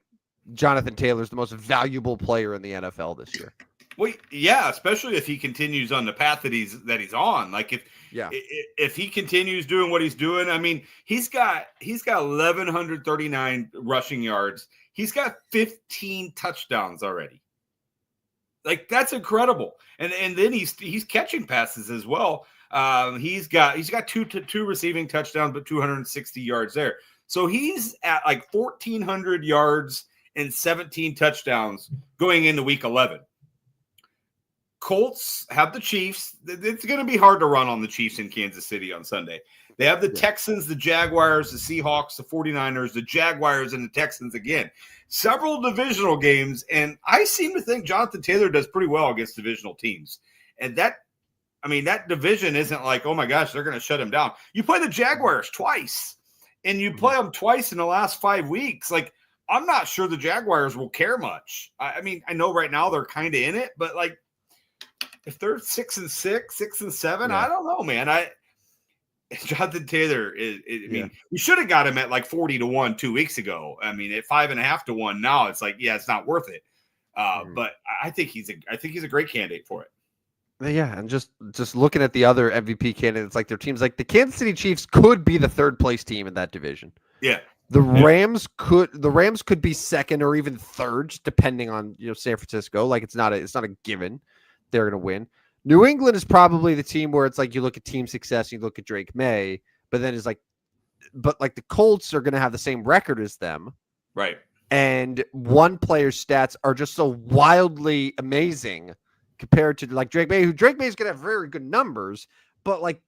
Jonathan Taylor's the most valuable player in the NFL this year. Well, yeah, especially if he continues on the path that he's on. Like if he continues doing what he's doing, I mean, he's got 1,139 rushing yards. He's got 15 touchdowns already. Like that's incredible. And then he's catching passes as well. He's got two receiving touchdowns, but 260 yards there. So he's at like 1,400 yards and 17 touchdowns going into week 11. Colts have the Chiefs. It's going to be hard to run on the Chiefs in Kansas City on Sunday. They have the Texans, the Jaguars, the Seahawks, the 49ers, the Jaguars, and the Texans again. Several divisional games, and I seem to think Jonathan Taylor does pretty well against divisional teams. And that division isn't like, oh my gosh, they're going to shut him down. You play the Jaguars twice, and you play them twice in the last 5 weeks. Like, I'm not sure the Jaguars will care much. I mean, I know right now they're kind of in it, but like, if they're 6-6, 6-7, I don't know, man. Jonathan Taylor we should have got him at like 40-1 2 weeks ago. I mean, at 5.5-1 now, it's like, it's not worth it. But I think he's a great candidate for it. Yeah, and just looking at the other MVP candidates, like their teams, like the Kansas City Chiefs could be the third place team in that division. Yeah. The Rams could be second or even third, just depending on San Francisco. Like it's not a given they're going to win. New England is probably the team where it's like you look at team success, you look at Drake May, but then it's like, the Colts are going to have the same record as them, right? And one player's stats are just so wildly amazing compared to like Drake May, who Drake May is going to have very good numbers, but like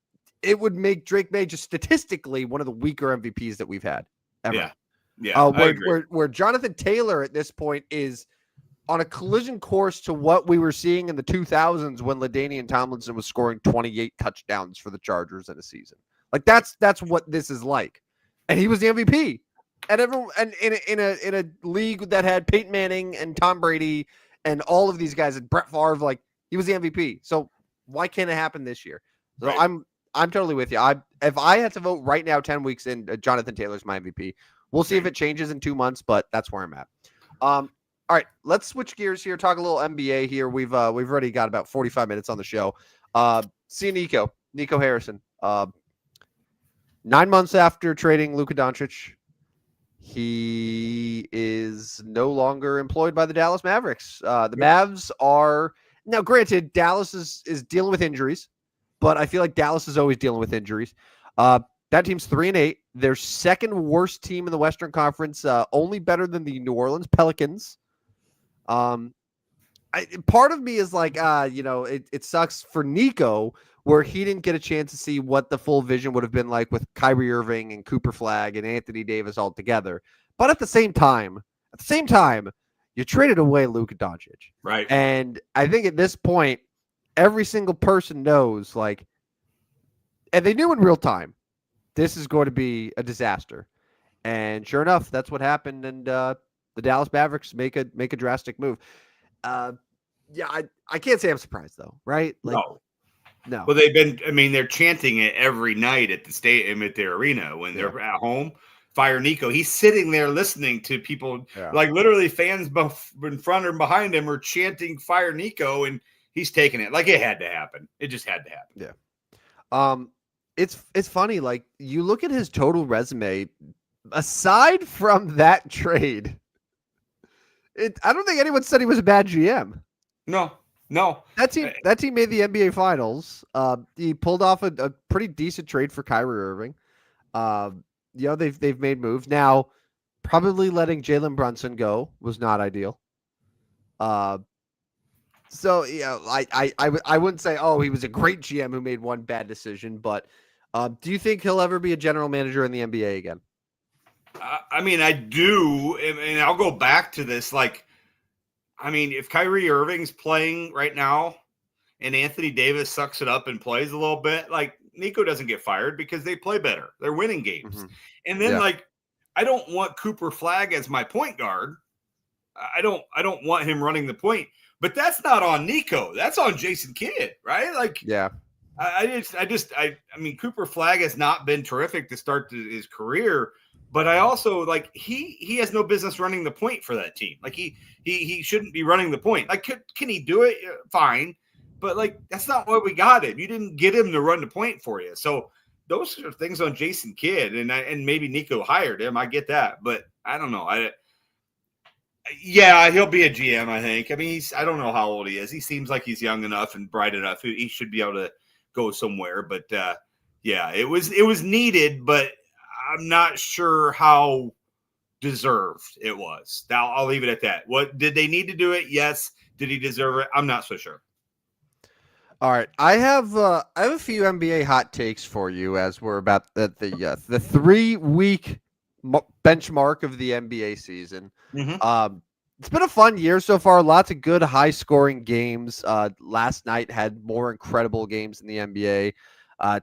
it would make Drake May just statistically one of the weaker MVPs that we've had ever. Yeah. Where Jonathan Taylor at this point is on a collision course to what we were seeing in the 2000s when LaDainian Tomlinson was scoring 28 touchdowns for the Chargers in a season. Like that's what this is like, and he was the MVP. And everyone, and in a league that had Peyton Manning and Tom Brady and all of these guys and Brett Favre, like he was the MVP. So why can't it happen this year? So I'm totally with you. If I had to vote right now, 10 weeks in, Jonathan Taylor's my MVP. We'll see if it changes in 2 months, but that's where I'm at. All right, let's switch gears here. Talk a little NBA here. We've already got about 45 minutes on the show. See Nico Harrison. 9 months after trading Luka Doncic, he is no longer employed by the Dallas Mavericks. The Mavs are now, granted, Dallas is dealing with injuries, but I feel like Dallas is always dealing with injuries. That team's 3-8. They're second worst team in the Western Conference, only better than the New Orleans Pelicans. Part of me is like, it sucks for Nico where he didn't get a chance to see what the full vision would have been like with Kyrie Irving and Cooper Flagg and Anthony Davis all together. But at the same time, you traded away Luka Doncic. Right. And I think at this point, every single person knows, like, and they knew in real time, this is going to be a disaster. And sure enough, that's what happened. And the Dallas Mavericks make a drastic move. I can't say I'm surprised though, right? Like, no. Well, they're chanting it every night at the stadium, at the arena when they're at home. Fire Nico. He's sitting there listening to people, like literally fans both in front and behind him are chanting Fire Nico, and he's taking it like it had to happen. It just had to happen. Yeah. It's funny. Like you look at his total resume, aside from that trade, I don't think anyone said he was a bad GM. No. That team made the NBA Finals. He pulled off a pretty decent trade for Kyrie Irving. They've made moves. Now, probably letting Jalen Brunson go was not ideal. So I wouldn't say, oh, he was a great GM who made one bad decision, but do you think he'll ever be a general manager in the NBA again? I mean, I do, and I'll go back to this. Like, I mean, if Kyrie Irving's playing right now and Anthony Davis sucks it up and plays a little bit, like Nico doesn't get fired because they play better. They're winning games. Mm-hmm. And then I don't want Cooper Flagg as my point guard. I don't want him running the point, but that's not on Nico. That's on Jason Kidd, right? Like, yeah. I mean, Cooper Flagg has not been terrific to start his career, but I also like he has no business running the point for that team. Like he shouldn't be running the point. Like, can he do it? Fine, but like that's not why we got him. You didn't get him to run the point for you. So those are things on Jason Kidd, and maybe Nico hired him. I get that, but I don't know. Yeah, he'll be a GM, I think. I mean, I don't know how old he is. He seems like he's young enough and bright enough. He should be able to go somewhere. But yeah, it was needed, but I'm not sure how deserved it was. Now I'll leave it at that. What did they need to do it? Yes. Did he deserve it? I'm not so sure. All right, I have a few NBA hot takes for you as we're about the 3-week benchmark of the NBA season. Mm-hmm. It's been a fun year so far. Lots of good high-scoring games. Last night had more incredible games in the NBA.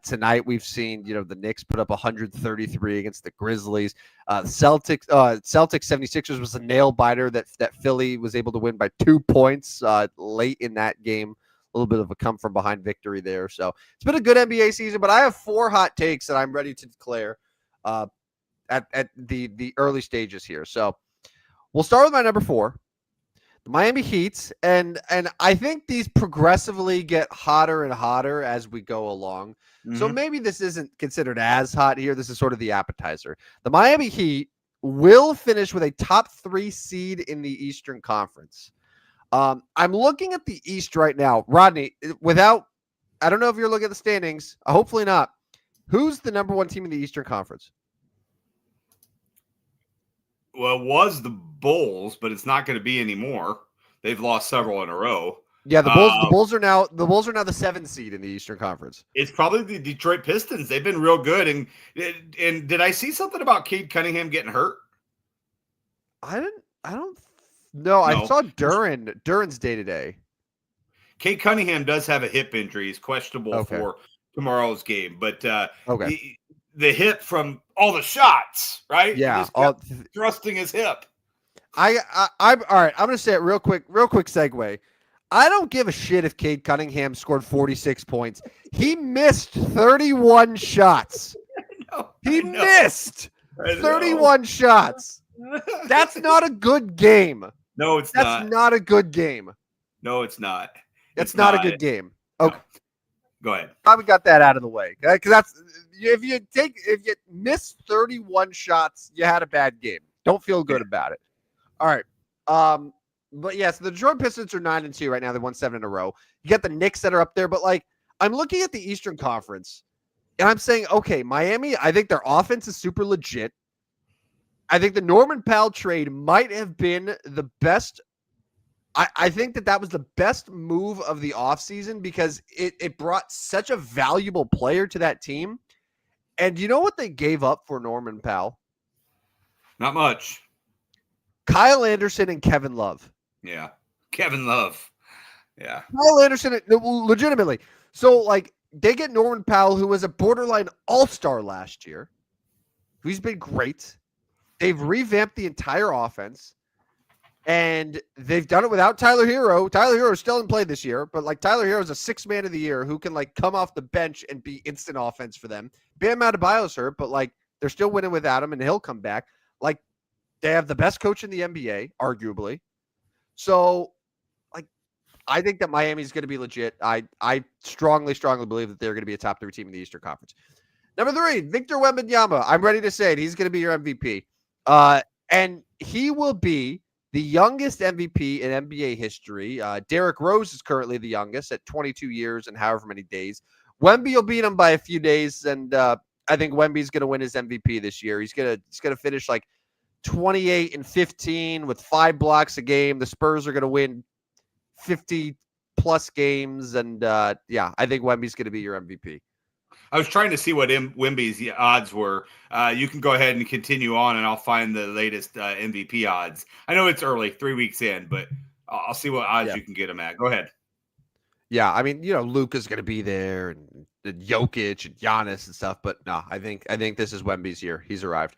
Tonight we've seen, the Knicks put up 133 against the Grizzlies. Celtics 76ers was a nail biter that Philly was able to win by 2 points late in that game. A little bit of a come from behind victory there. So it's been a good NBA season, but I have 4 hot takes that I'm ready to declare at the early stages here. So we'll start with my number 4, the Miami Heat, and I think these progressively get hotter and hotter as we go along. Mm-hmm. So maybe this isn't considered as hot here. This is sort of the appetizer. The Miami Heat will finish with a top 3 seed in the Eastern Conference. I'm looking at the East right now. Rodney, I don't know if you're looking at the standings. Hopefully not. Who's the number 1 team in the Eastern Conference? Well, it was the Bulls, but it's not going to be anymore. They've lost several in a row. Yeah, the Bulls are now the 7th seed in the Eastern Conference. It's probably the Detroit Pistons. They've been real good. And did I see something about Cade Cunningham getting hurt? I don't know. I saw Duran's day-to-day. Cade Cunningham does have a hip injury. He's questionable for tomorrow's game. But the hip from all the shots, right? Yeah, thrusting his hip. I'm all right. I'm gonna say it real quick segue. I don't give a shit if Cade Cunningham scored 46 points. He missed 31 shots. He missed 31 shots. That's not a good game. No, it's not. That's not a good game. No, it's not. It's not a good game. Okay. No. Go ahead. Probably got that out of the way. Because if you miss 31 shots, you had a bad game. Don't feel good about it. All right. But yes, the Detroit Pistons are 9-2 right now. They won 7 in a row. You got the Knicks that are up there, but I'm looking at the Eastern Conference and I'm saying, okay, Miami, I think their offense is super legit. I think the Norman Powell trade might have been the best. I think that was the best move of the offseason because it brought such a valuable player to that team. And you know what they gave up for Norman Powell? Not much. Kyle Anderson and Kevin Love. Yeah. Kevin Love. Yeah. Kyle Anderson, legitimately. So, they get Norman Powell, who was a borderline all-star last year, who's been great. They've revamped the entire offense, and they've done it without Tyler Hero. Tyler Hero is still in play this year, but Tyler Hero is a 6th man of the year who can come off the bench and be instant offense for them. Bam Adebayo's hurt, but they're still winning without him, and he'll come back. They have the best coach in the NBA, arguably. So, I think that Miami's going to be legit. I strongly believe that they're going to be a top 3 team in the Eastern Conference. Number 3, Victor Wembanyama. I'm ready to say it. He's going to be your MVP. And he will be the youngest MVP in NBA history. Derrick Rose is currently the youngest at 22 years and however many days. Wemby will beat him by a few days, and Wemby's going to win his MVP this year. He's going to finish like 28 and 15 with 5 blocks a game. The Spurs are going to win 50 plus games, and I think Wemby's going to be your MVP. I was trying to see what Wemby's odds were. You can go ahead and continue on, and I'll find the latest MVP odds. I know it's early, 3 weeks in, but I'll see what odds you can get him at. Go ahead. Yeah, I mean, Luka's going to be there, and Jokic and Giannis and stuff. But no, I think this is Wemby's year. He's arrived.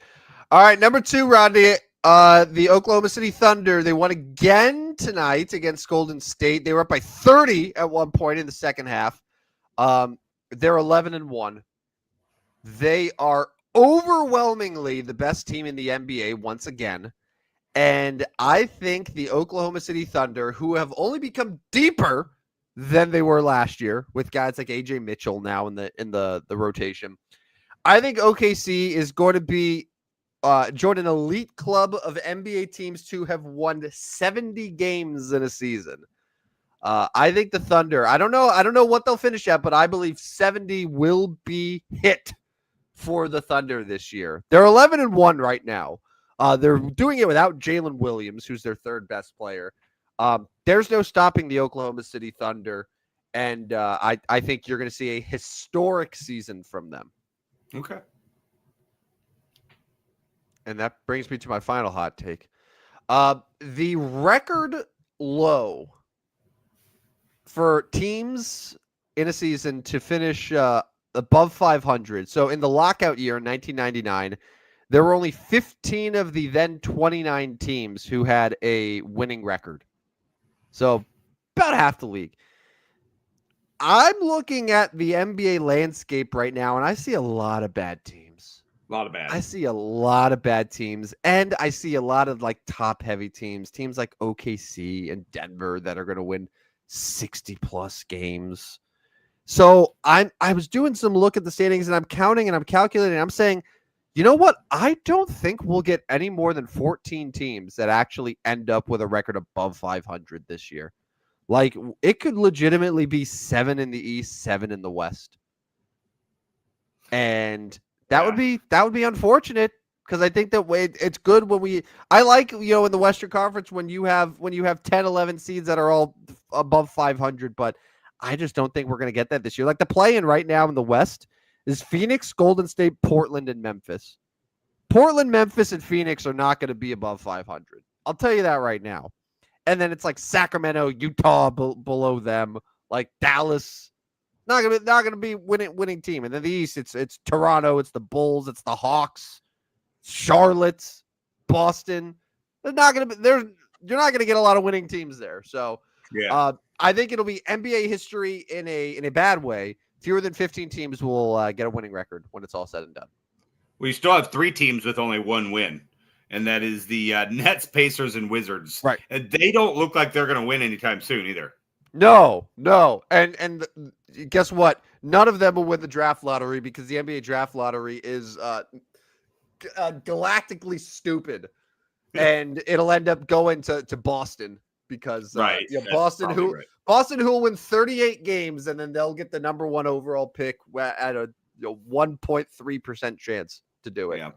All right, number 2, Rodney. The Oklahoma City Thunder. They won again tonight against Golden State. They were up by 30 at one point in the second half. They're 11-1. They are overwhelmingly the best team in the NBA once again. And I think the Oklahoma City Thunder, who have only become deeper than they were last year, with guys like AJ Mitchell now in the rotation, I think OKC is going to be join an elite club of NBA teams to have won 70 games in a season. I think the Thunder, I don't know what they'll finish at, but I believe 70 will be hit for the Thunder this year. They're 11-1 right now. They're doing it without Jalen Williams, who's their third best player. There's no stopping the Oklahoma City Thunder, and I think you're going to see a historic season from them. Okay. And that brings me to my final hot take. The record low for teams in a season to finish above 500. So in the lockout year in 1999, there were only 15 of the then 29 teams who had a winning record. So about half the league. I'm looking at the NBA landscape right now, and I see a lot of bad teams. I see a lot of bad teams, and I see a lot of like top-heavy teams like OKC and Denver that are going to win 60-plus games. So I was doing some look at the standings, and I'm counting and I'm calculating. And I'm saying, you know what? I don't think we'll get any more than 14 teams that actually end up with a record above 500 this year. Like, it could legitimately be 7 in the East, 7 in the West. And that would be unfortunate, because I think that it's good when I like, in the Western Conference when you have 10, 11 seeds that are all above 500, but I just don't think we're going to get that this year. Like, the play-in right now in the West is Phoenix, Golden State, Portland, and Memphis. Portland, Memphis, and Phoenix are not going to be above 500. I'll tell you that right now. And then it's like Sacramento, Utah below them, like Dallas, not gonna be winning team. And then the East, it's Toronto, it's the Bulls, it's the Hawks, Charlotte, Boston. You're not gonna get a lot of winning teams there. So I think it'll be NBA history in a bad way. Fewer than 15 teams will get a winning record when it's all said and done. We still have 3 teams with only 1 win. And that is the Nets, Pacers, and Wizards. Right. And they don't look like they're going to win anytime soon either. No. And guess what? None of them will win the draft lottery, because the NBA draft lottery is galactically stupid. And it'll end up going to Boston, because Boston who will win 38 games, and then they'll get the number 1 overall pick at a 1.3% chance to do it. Yeah.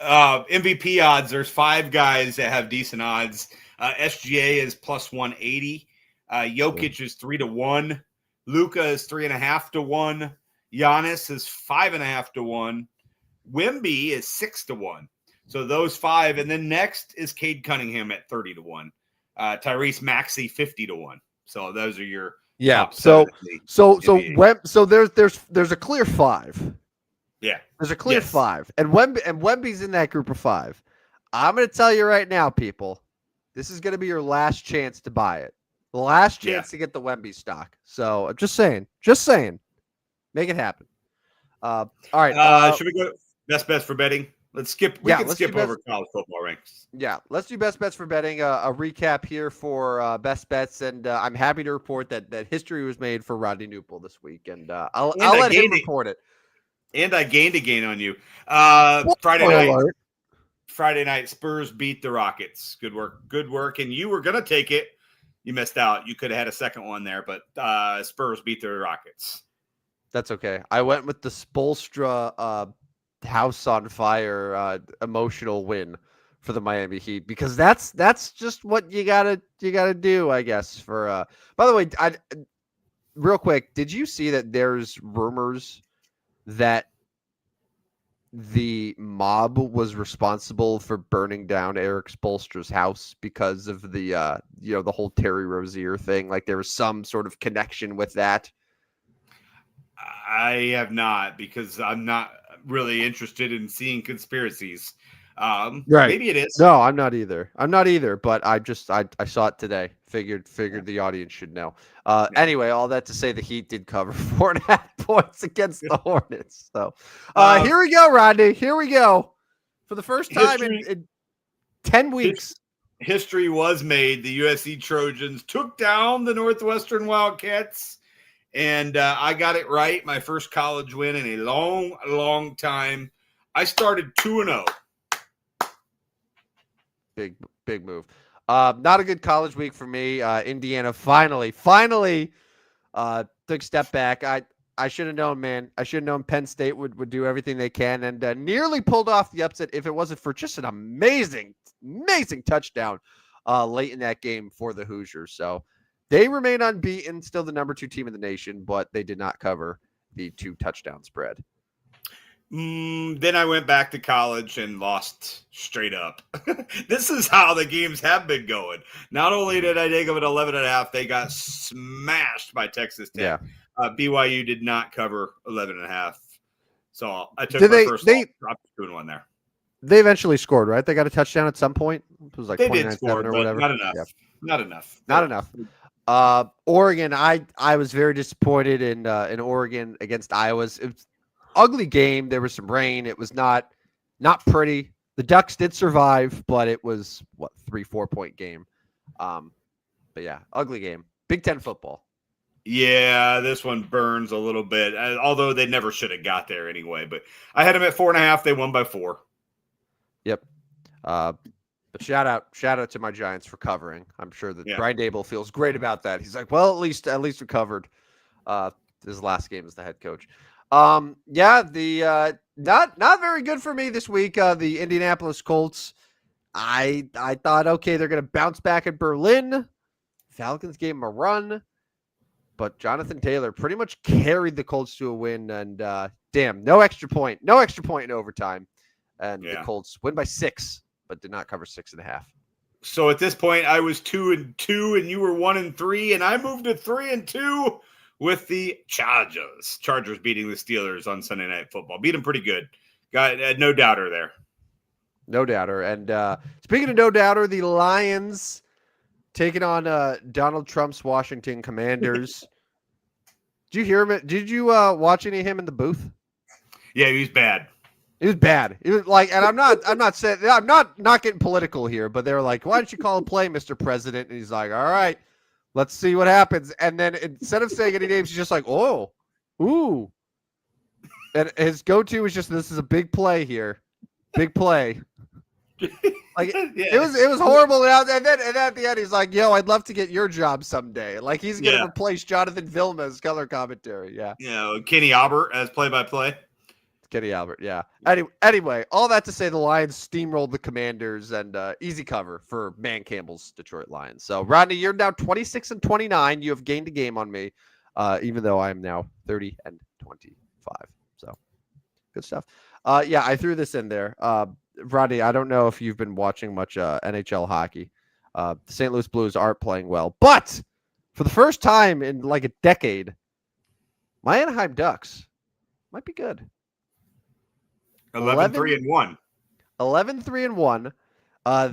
MVP odds, there's 5 guys that have decent odds. SGA is plus 180. Jokic is 3-1. Luka is 3.5-1. Giannis is 5.5-1. Wemby is 6-1. So those 5, and then next is Cade Cunningham at 30-1. Tyrese Maxey 50-1. So those are your top So NBA. there's a clear 5. Yeah. There's a clear 5. And Wemby's in that group of 5. I'm going to tell you right now, people, this is going to be your last chance to buy it. The last chance to get the Wemby stock. So I'm just saying, make it happen. All right. Should we go best bets for betting? Let's skip. We can skip over college football ranks. Yeah, let's do best bets for betting. A recap here for best bets, and I'm happy to report that history was made for Rodney Newpell this week, and I'll let him report it. And I gained a gain on you. Friday night, Spurs beat the Rockets. Good work. And you were going to take it. You missed out. You could have had a second one there, but Spurs beat the Rockets. That's okay. I went with the Spoelstra house on fire emotional win for the Miami Heat, because that's just what you gotta do, I guess. For by the way, real quick, did you see that there's rumors that the mob was responsible for burning down Eric Spoelstra's house because of the the whole Terry Rozier thing? Like there was some sort of connection with that. I have not, because I'm not really interested in seeing conspiracies. Right. Maybe it is. No, I'm not either. But I saw it today. Figured the audience should know. Anyway, all that to say, the Heat did cover 4.5 points against the Hornets. So here we go, Rodney. Here we go. For the first time in 10 weeks. History was made. The USC Trojans took down the Northwestern Wildcats. And I got it right. My first college win in a long, long time. I started 2-0. Big move. Not a good college week for me. Indiana finally took a step back. I should have known, man. I should have known Penn State would do everything they can, and nearly pulled off the upset if it wasn't for just an amazing touchdown late in that game for the Hoosiers. So they remain unbeaten, still the number 2 team in the nation, but they did not cover the 2 touchdown spread. Then I went back to college and lost straight up. This is how the games have been going. Not only did I take them at 11.5, they got smashed by Texas Tech. Yeah. BYU did not cover 11.5. So I took my first drop 2-1 there. They eventually scored, right? They got a touchdown at some point. It was like they did score, or whatever. Not enough. Yeah. Not enough. Oregon, I was very disappointed in Oregon against Iowa. It was ugly game. There was some rain. It was not pretty. The Ducks did survive, but it was 3-4 point game. But yeah, ugly game. Big Ten football. Yeah, this one burns a little bit. Although they never should have got there anyway. But I had them at 4.5. They won by 4. Yep. But shout out to my Giants for covering. I'm sure that Brian Daboll feels great about that. He's like, well, at least we covered. His last game as the head coach. Not very good for me this week. The Indianapolis Colts. I thought, okay, they're gonna bounce back at Berlin. Falcons gave them a run, but Jonathan Taylor pretty much carried the Colts to a win. And no extra point in overtime, and the Colts win by 6, but did not cover 6.5. So at this point, I was 2-2, and you were 1-3, and I moved to 3-2. With the Chargers. Chargers beating the Steelers on Sunday Night Football. Beat them pretty good. Got no doubter there. No doubter. And speaking of no doubter, the Lions taking on Donald Trump's Washington Commanders. Did you hear him? Did you watch any of him in the booth? Yeah, he was bad. He was bad. He was like, and I'm not saying, I'm not getting political here, but they were like, why don't you call a play, Mr. President? And he's like, all right. Let's see what happens. And then instead of saying any names, he's just like, oh, ooh. And his go-to was just, this is a big play here. Big play. Like it was horrible. And then at the end, he's like, yo, I'd love to get your job someday. Like he's going to replace Jonathan Vilma as color commentary. Yeah. Yeah. Kenny Albert as play-by-play. Kenny Albert, yeah. Anyway, all that to say, the Lions steamrolled the Commanders, and easy cover for Man Campbell's Detroit Lions. So, Rodney, you're now 26-29. You have gained a game on me, even though I am now 30-25. So, good stuff. I threw this in there. Rodney, I don't know if you've been watching much NHL hockey. The St. Louis Blues aren't playing well, but for the first time in like a decade, my Anaheim Ducks might be good. 11-3-1. 11-3-1.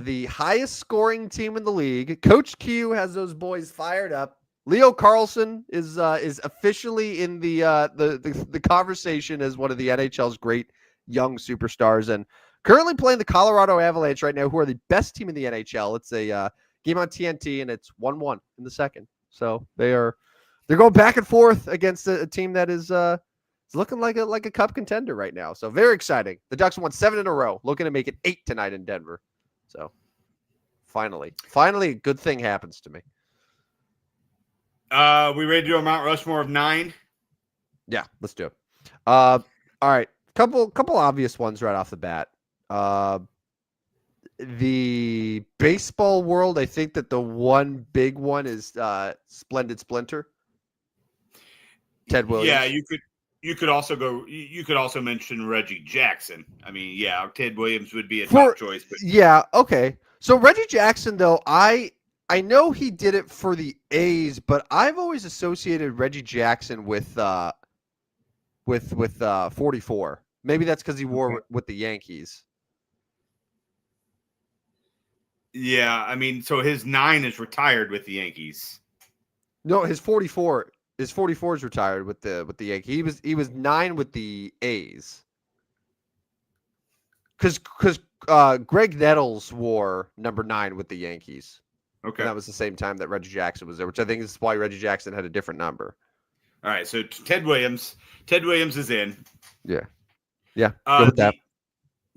The highest scoring team in the league. Coach Q has those boys fired up. Leo Carlson is officially in the conversation as one of the NHL's great young superstars, and currently playing the Colorado Avalanche right now, who are the best team in the NHL. It's a game on TNT, and it's 1-1 in the second. So they're going back and forth against a team that is looking like a cup contender right now. So very exciting. The Ducks won 7 in a row, looking to make it 8 tonight in Denver. So finally, a good thing happens to me. We ready to do a Mount Rushmore of 9? Yeah, let's do it. All right. Couple obvious ones right off the bat. The baseball world, I think that the one big one is Splendid Splinter. Ted Williams. Yeah, you could also go. You could also mention Reggie Jackson. I mean, yeah, Ted Williams would be a top choice. But yeah, okay. So Reggie Jackson, though, I know he did it for the A's, but I've always associated Reggie Jackson with 44. Maybe that's because he wore with the Yankees. Yeah, I mean, so his 9 is retired with the Yankees. No, his 44 is retired with the Yankees. He was 9 with the A's. Because Greg Nettles wore number 9 with the Yankees. Okay, and that was the same time that Reggie Jackson was there, which I think is why Reggie Jackson had a different number. All right, so Ted Williams is in. Yeah, go with that.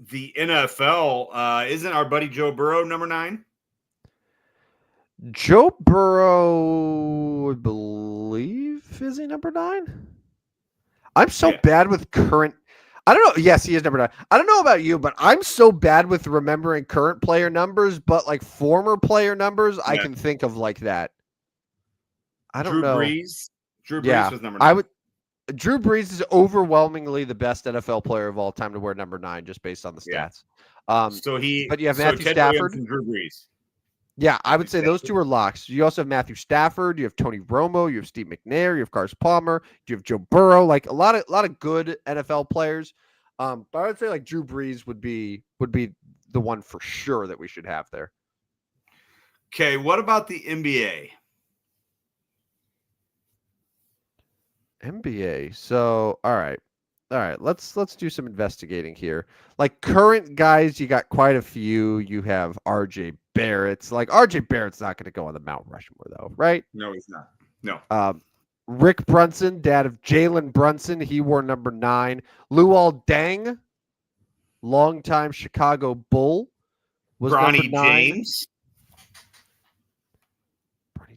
The NFL, isn't our buddy Joe Burrow number 9? Joe Burrow, I believe, is he number 9? I'm so bad with current. I don't know. Yes, he is number 9. I don't know about you, but I'm so bad with remembering current player numbers, but like former player numbers, I can think of like that. I don't know. Drew Brees was number 9. Drew Brees is overwhelmingly the best NFL player of all time to wear number 9, just based on the stats. But you have Matthew Stafford and Drew Brees. Yeah, I would say those two are locks. You also have Matthew Stafford. You have Tony Romo. You have Steve McNair. You have Carson Palmer. You have Joe Burrow. Like a lot of good NFL players. But I would say like Drew Brees would be the one for sure that we should have there. Okay, what about the NBA? NBA. So, all right. Let's do some investigating here. Like current guys, you got quite a few. You have RJ Barrett's. Like RJ Barrett's not going to go on the Mount Rushmore though, right? No, he's not. No. Rick Brunson, dad of Jalen Brunson, he wore number 9. Luol Deng, longtime Chicago Bull, was Bronny number 9. James.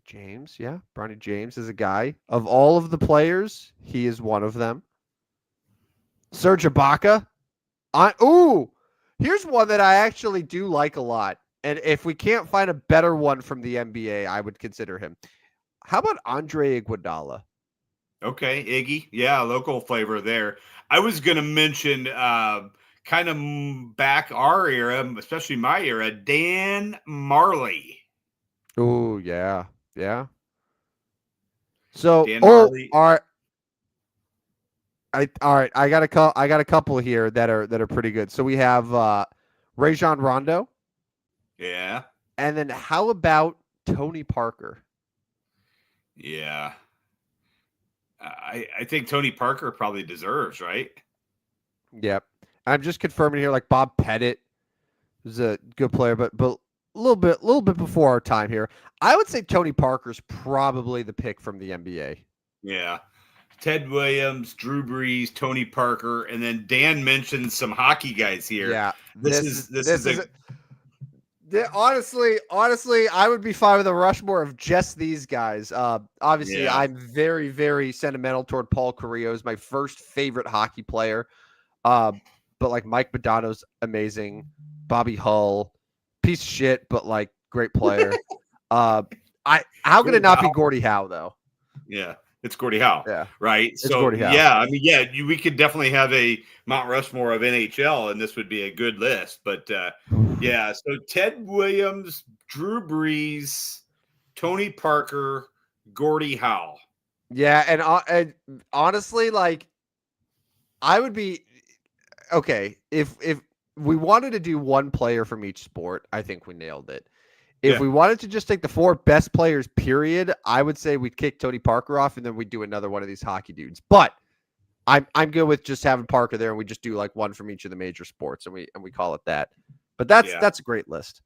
James, yeah. Bronny James is a guy. Of all of the players, he is one of them. Serge Ibaka. Here's one that I actually do like a lot. And if we can't find a better one from the NBA, I would consider him. How about Andre Iguodala? Okay, Iggy. Yeah, local flavor there. I was going to mention kind of back our era, especially my era, Dan Marley. Oh, yeah. Yeah. So, all right. I got a couple here that are pretty good. So we have Rajon Rondo. Yeah. And then how about Tony Parker? Yeah. I think Tony Parker probably deserves, right? Yep. I'm just confirming here, like Bob Pettit was a good player, but a little bit before our time here. I would say Tony Parker's probably the pick from the NBA. Yeah. Ted Williams, Drew Brees, Tony Parker, and then Dan mentioned some hockey guys here. Yeah. Honestly, I would be fine with a Rushmore of just these guys. Obviously, yeah. I'm very, very sentimental toward Paul Carrillo. He's my first favorite hockey player. But like Mike Modano's amazing. Bobby Hull, piece of shit, but like great player. How could it not be Gordie Howe though? Yeah. It's Gordie Howe, right? It's Gordie Howe. Yeah, I mean, we could definitely have a Mount Rushmore of NHL, and this would be a good list. But, yeah, so Ted Williams, Drew Brees, Tony Parker, Gordie Howe. Yeah, and honestly, like, I would be – okay, if we wanted to do one player from each sport, I think we nailed it. If we wanted to just take the 4 best players, period, I would say we'd kick Tony Parker off and then we'd do another one of these hockey dudes. But I'm good with just having Parker there and we just do like one from each of the major sports and we call it that. But that's a great list.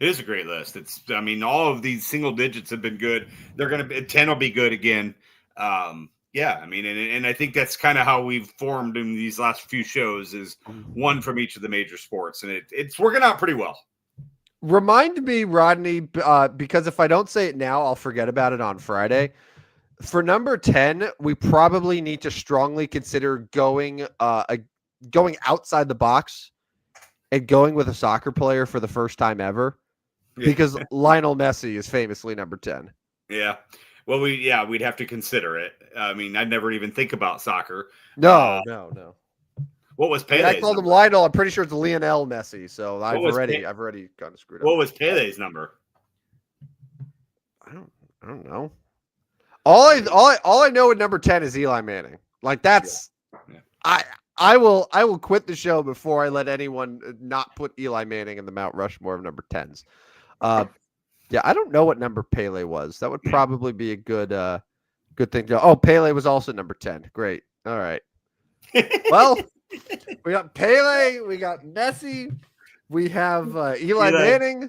It is a great list. All of these single digits have been good. They're going to be 10 will be good again. And I think that's kind of how we've formed in these last few shows is one from each of the major sports, and it's working out pretty well. Remind me, Rodney, because if I don't say it now, I'll forget about it on Friday. For number 10, we probably need to strongly consider going going outside the box and going with a soccer player for the first time ever, because Lionel Messi is famously number 10. Yeah. Well, we'd have to consider it. I mean, I'd never even think about soccer. No. What was Pele's? I called him Lionel. I'm pretty sure it's Lionel Messi. So I've already kind of screwed up. What was Pele's number? I don't know. All I know at number 10 is Eli Manning. Like that's I will quit the show before I let anyone not put Eli Manning in the Mount Rushmore of number 10s. I don't know what number Pele was. That would probably be a good thing to. Oh, Pele was also number 10. Great. All right. Well, we got Pele, we got Messi, we have Eli Manning,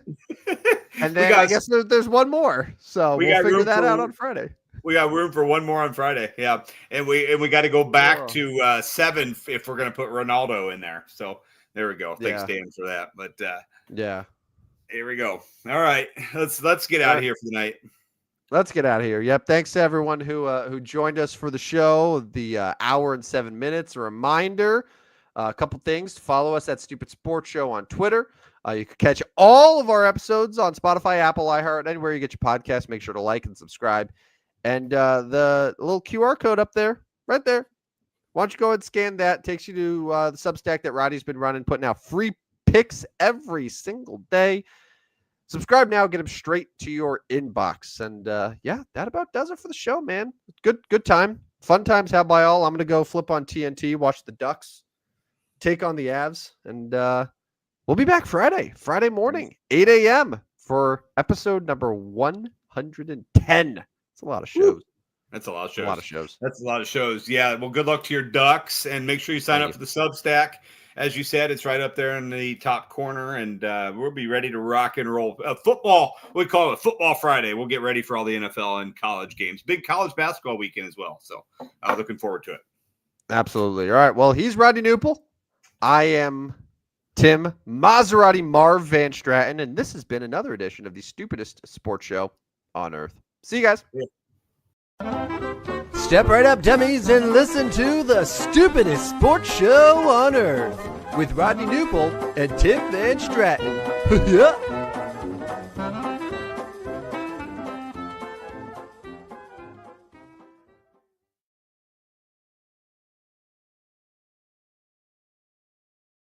and then I guess there's one more. So we'll figure that out on Friday. We got room for one more on Friday. Yeah. And we got to go back to 7 if we're going to put Ronaldo in there. So there we go. Thanks, Dan, for that. But here we go. All right. Let's get out of here for the night. Let's get out of here. Yep. Thanks to everyone who joined us for the show, the hour and 7 minutes. A reminder, a couple things. Follow us at Stupid Sports Show on Twitter. You can catch all of our episodes on Spotify, Apple, iHeart, anywhere you get your podcast. Make sure to like and subscribe. And the little QR code up there, right there. Why don't you go ahead and scan that? It takes you to the Substack that Roddy's been running, putting out free picks every single day. Subscribe now, get them straight to your inbox. And that about does it for the show, man. Good time. Fun times had by all. I'm going to go flip on TNT, watch the Ducks take on the Avs. And we'll be back Friday morning, 8 a.m. for episode number 110. It's a lot of shows. That's a lot of shows. That's a lot of shows. Yeah. Well, good luck to your Ducks, and make sure you sign up for the Substack. As you said, it's right up there in the top corner, and we'll be ready to rock and roll. Football, we call it Football Friday. We'll get ready for all the NFL and college games. Big college basketball weekend as well. So looking forward to it. Absolutely. All right. Well, he's Rodney Newple. I am Tim Maserati Marv Van Straten, and this has been another edition of the Stupidest Sports Show on Earth. See you guys. Yeah. Step right up, dummies, and listen to the Stupidest Sports Show on Earth with Rodney Newple and Tim Van Straten. Yeah.